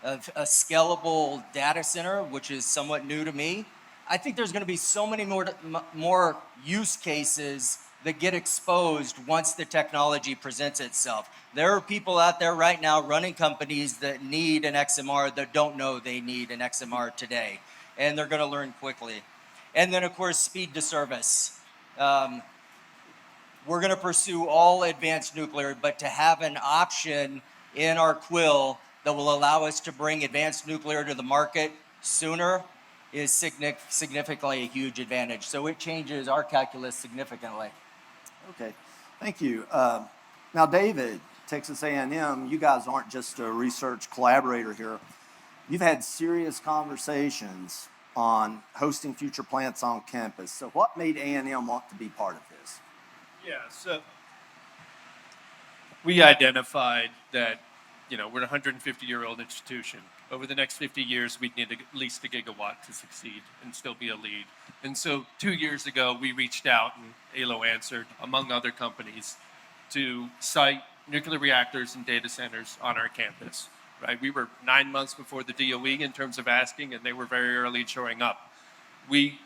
scalable data center, which is somewhat new to me, I think there's going to be so many more use cases that get exposed once the technology presents itself. There are people out there right now running companies that need an XMR that don't know they need an XMR today, and they're going to learn quickly. And then, of course, speed to service. We're going to pursue all advanced nuclear, but to have an option in our quill that will allow us to bring advanced nuclear to the market sooner is significantly a huge advantage. So it changes our calculus significantly. Okay, thank you. Now, David, Texas A&M, you guys aren't just a research collaborator here. You've had serious conversations on hosting future plants on campus. So what made A&M want to be part of this? Yeah, so we identified that, we're a 150-year-old institution. Over the next 50 years, we'd need at least a gigawatt to succeed and still be a lead. And so 2 years ago, we reached out, and Aalo answered, among other companies, to site nuclear reactors and data centers on our campus. Right? We were 9 months before the DOE in terms of asking, and they were very early in showing up. We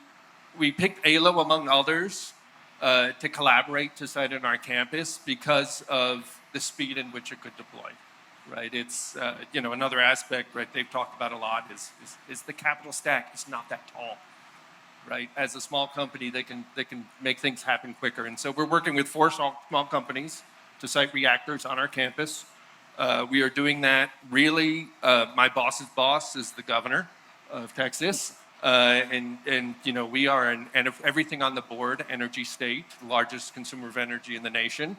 picked Aalo, among others, to collaborate to site on our campus because of the speed in which it could deploy. Right? It's another aspect, right, they've talked about a lot is the capital stack is not that tall. Right? As a small company, they can make things happen quicker. And so we're working with 4 small companies to site reactors on our campus. We are doing that really, my boss's boss is the governor of Texas. And we are and everything on the board, energy state, largest consumer of energy in the nation.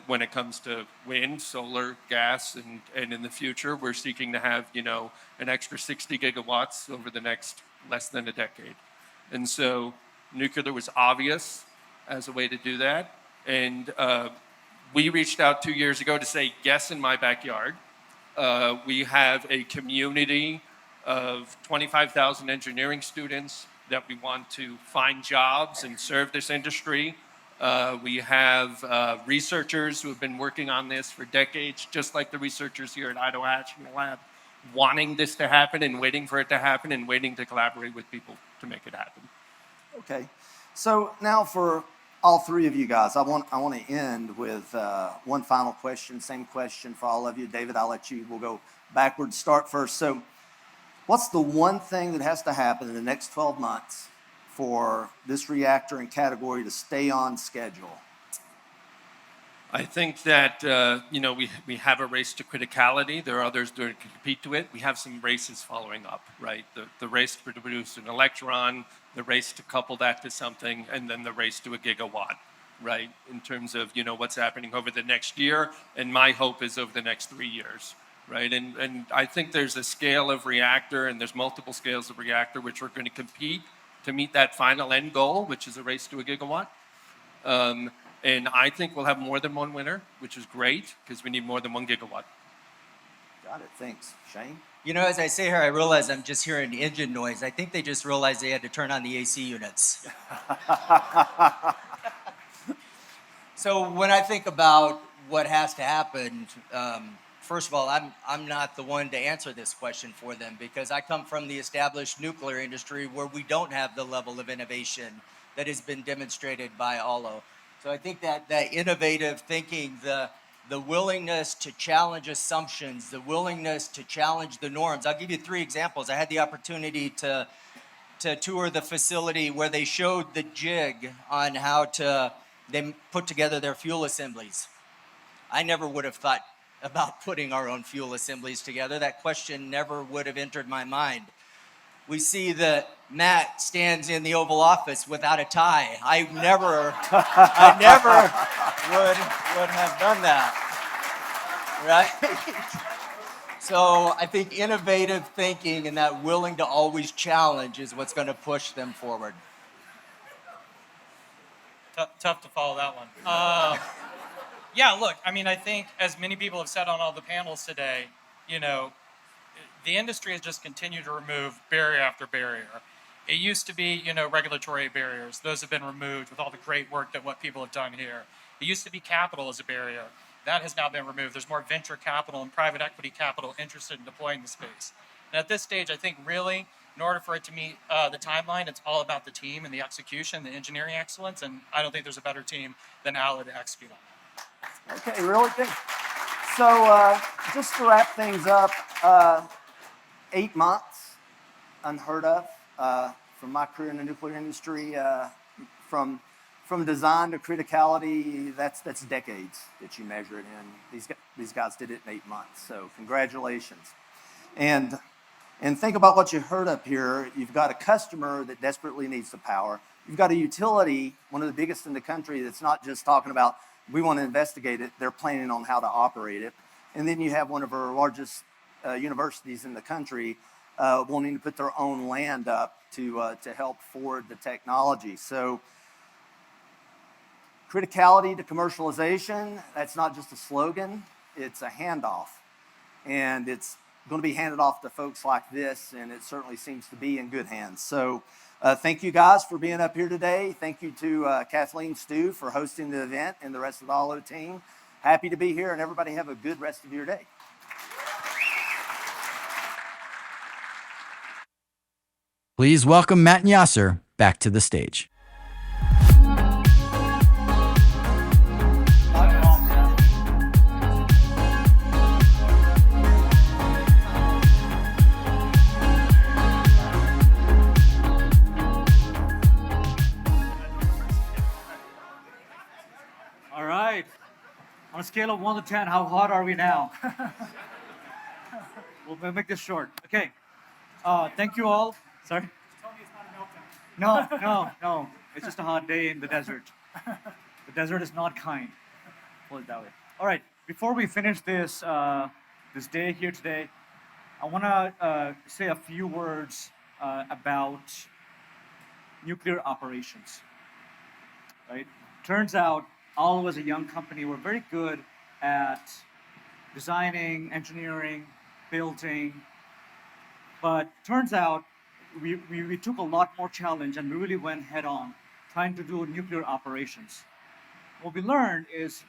When it comes to wind, solar, gas, and in the future, we're seeking to have, an extra 60 gigawatts over the next less than a decade. And so nuclear was obvious as a way to do that. And we reached out 2 years ago to say, yes, in my backyard. We have a community of 25,000 engineering students that we want to find jobs and serve this industry. We have researchers who have been working on this for decades, just like the researchers here at Idaho National Lab, wanting this to happen and waiting for it to happen and waiting to collaborate with people to make it happen. Okay, so now for all 3 of you guys, I want to end with one final question, same question for all of you. David, we'll go backwards, start first. So what's the one thing that has to happen in the next 12 months for this reactor and category to stay on schedule? I think that, we have a race to criticality. There are others that can compete to it. We have some races following up, right? The race to produce an electron, the race to couple that to something, and then the race to a gigawatt, right? In terms of, what's happening over the next year, and my hope is over the next 3 years, right? And I think there's a scale of reactor, and there's multiple scales of reactor, which are going to compete to meet that final end goal, which is a race to a gigawatt. And I think we'll have more than one winner, which is great, because we need more than 1 gigawatt. Got it, thanks. Shane? As I say here, I realize I'm just hearing engine noise. I think they just realized they had to turn on the AC units. So when I think about what has to happen, first of all, I'm not the one to answer this question for them, because I come from the established nuclear industry where we don't have the level of innovation that has been demonstrated by Aalo. So I think that innovative thinking, the willingness to challenge assumptions, the willingness to challenge the norms. I'll give you 3 examples. I had the opportunity to tour the facility where they showed the jig on how they put together their fuel assemblies. I never would have thought about putting our own fuel assemblies together. That question never would have entered my mind. We see that Matt stands in the Oval Office without a tie. I never would have done that, right? So I think innovative thinking and that willing to always challenge is what's going to push them forward. Tough to follow that one. Yeah, look, I mean, I think as many people have said on all the panels today, you know, the industry has just continued to remove barrier after barrier. It used to be, you know, regulatory barriers. Those have been removed with all the great work that what people have done here. It used to be capital as a barrier. That has now been removed. There's more venture capital and private equity capital interested in deploying the space. And at this stage, I think really, in order for it to meet the timeline, it's all about the team and the execution, the engineering excellence, and I don't think there's a better team than Aalo to execute on that. Okay, really good. So just to wrap things up, 8 months, unheard of from my career in the nuclear industry. From design to criticality, that's decades that you measure it in. These guys did it in 8 months, so congratulations. And think about what you heard up here. You've got a customer that desperately needs the power. You've got a utility, one of the biggest in the country, that's not just talking about, we want to investigate it, they're planning on how to operate it. And then you have one of our largest universities in the country wanting to put their own land up to help forward the technology. So criticality to commercialization, that's not just a slogan, it's a handoff. And it's going to be handed off to folks like this, and it certainly seems to be in good hands. So thank you guys for being up here today. Thank you to Kathleen Stu for hosting the event and the rest of the Aalo team. Happy to be here, and everybody have a good rest of your day. Please welcome Matt and Yasser back to the stage. All right. On a scale of 1 to 10, how hot are we now? We'll make this short. Okay. Thank you all. Sorry? Tell me it's not a meltdown. No. It's just a hot day in the desert. The desert is not kind. Put it that way. All right. Before we finish this this day here today, I want to say a few words about nuclear operations. Right? Turns out, Aalo as a young company, we're very good at designing, engineering, building, but turns out we took a lot more challenge and we really went head on trying to do nuclear operations. What we learned is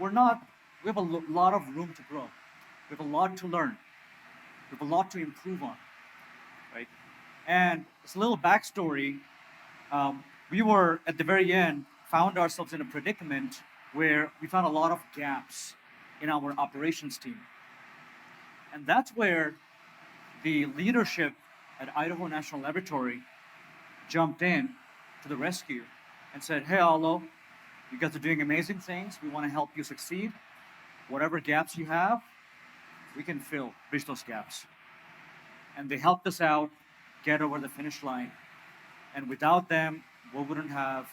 we have a lot of room to grow. We have a lot to learn. We have a lot to improve on, right? And it's a little backstory. We were, at the very end, found ourselves in a predicament where we found a lot of gaps in our operations team. And that's where the leadership at Idaho National Laboratory jumped in to the rescue and said, hey, Aalo, you guys are doing amazing things. We want to help you succeed. Whatever gaps you have, we can bridge those gaps. And they helped us out get over the finish line. And without them, we wouldn't have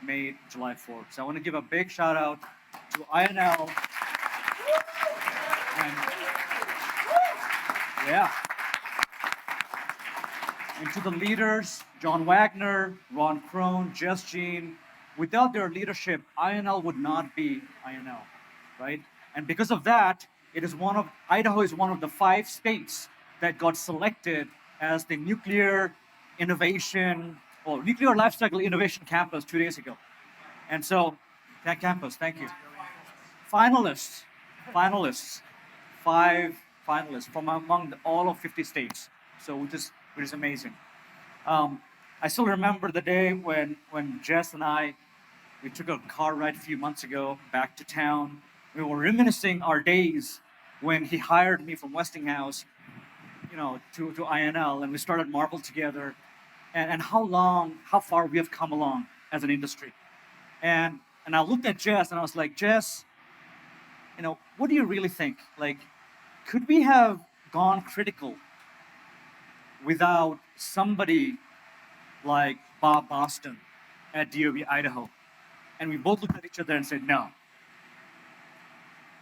made July 4th. So I want to give a big shout out to INL. And to the leaders, John Wagner, Ron Crone, Jess Jean. Without their leadership, INL would not be INL, right? And because of that, Idaho is one of the 5 states that got selected as the Nuclear Lifecycle Innovation Campus 2 days ago. And so, that campus, thank you. Finalists, 5 finalists from among all of 50 states. So which is amazing. I still remember the day when Jess and we took a car ride a few months ago back to town. We were reminiscing our days when he hired me from Westinghouse, to INL, and we started Marvel together, and how far we have come along as an industry. And I looked at Jess and I was like, Jess, what do you really think? Like, could we have gone critical without somebody like Bob Boston at DOE Idaho? And we both looked at each other and said, no.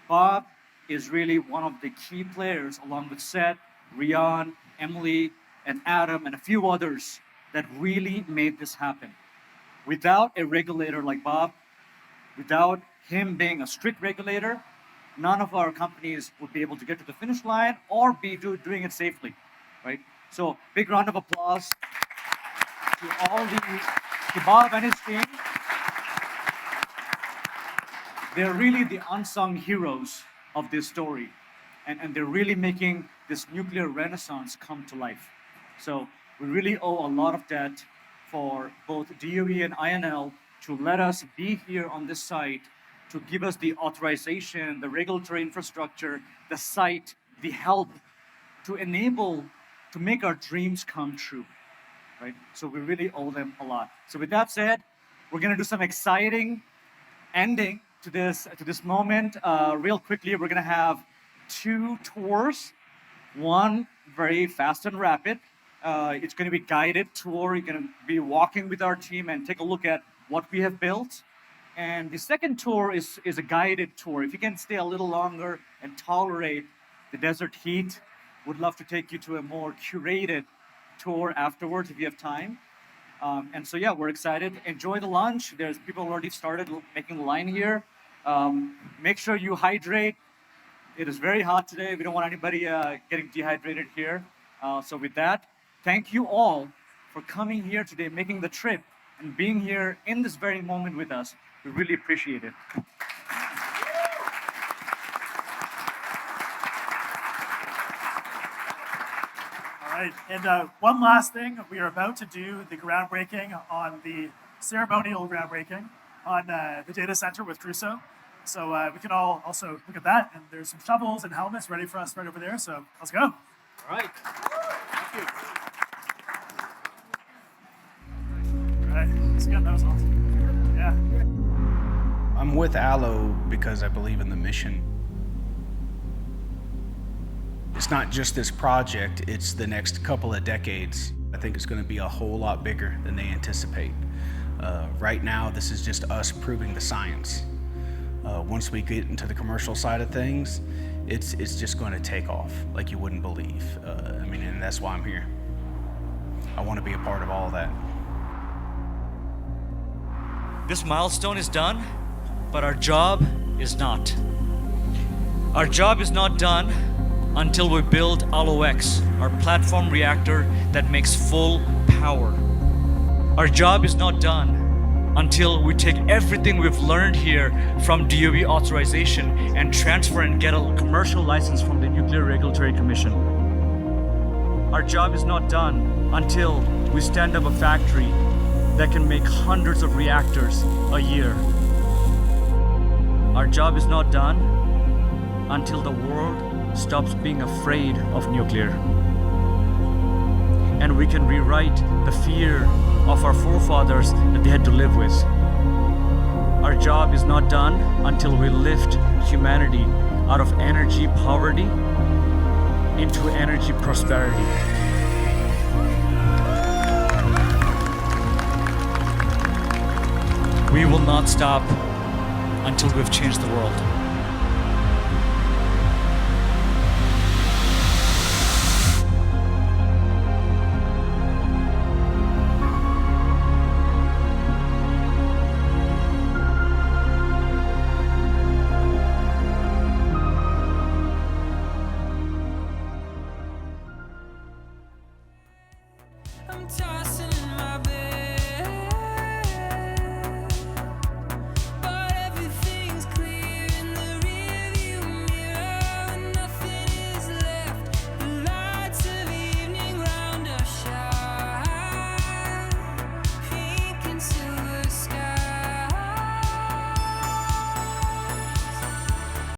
Bob is really one of the key players, along with Seth, Rian, Emily, and Adam, and a few others that really made this happen. Without a regulator like Bob, without him being a strict regulator, none of our companies would be able to get to the finish line or be doing it safely, right? So big round of applause to all to Bob and his team. They're really the unsung heroes of this story. And they're really making this nuclear renaissance come to life. So we really owe a lot of debt for both DOE and INL to let us be here on this site, to give us the authorization, the regulatory infrastructure, the site, the help to enable, to make our dreams come true, right? So we really owe them a lot. So with that said, we're gonna do some exciting ending to this moment. Real quickly, we're gonna have 2 tours. One very fast and rapid. It's going to be guided tour. You're going to be walking with our team and take a look at what we have built. And the second tour is a guided tour. If you can stay a little longer and tolerate the desert heat, would love to take you to a more curated tour afterwards if you have time. And so yeah, we're excited. Enjoy the lunch. There's people already started making the line here. Make sure you hydrate. It is very hot today. We don't want anybody getting dehydrated here. So with that, thank you all for coming here today, making the trip, and being here in this very moment with us. We really appreciate it. All right, and one last thing. We are about to do the groundbreaking on the ceremonial groundbreaking on the data center with Crusoe. So we can all also look at that, and there's some shovels and helmets ready for us right over there, so let's go. All right. Thank you. All right, let's get those off. Yeah. I'm with Aalo because I believe in the mission. It's not just this project, it's the next couple of decades. I think it's going to be a whole lot bigger than they anticipate. Right now, this is just us proving the science. Once we get into the commercial side of things, it's just going to take off like you wouldn't believe. I mean, and that's why I'm here. I want to be a part of all that. This milestone is done, but our job is not. Our job is not done until we build Aalo X, our platform reactor that makes full power. Our job is not done until we take everything we've learned here from DOE authorization and transfer and get a commercial license from the Nuclear Regulatory Commission. Our job is not done until we stand up a factory that can make hundreds of reactors a year. Our job is not done until the world stops being afraid of nuclear. And we can rewrite the fear of our forefathers that they had to live with. Our job is not done until we lift humanity out of energy poverty into energy prosperity. We will not stop until we've changed the world.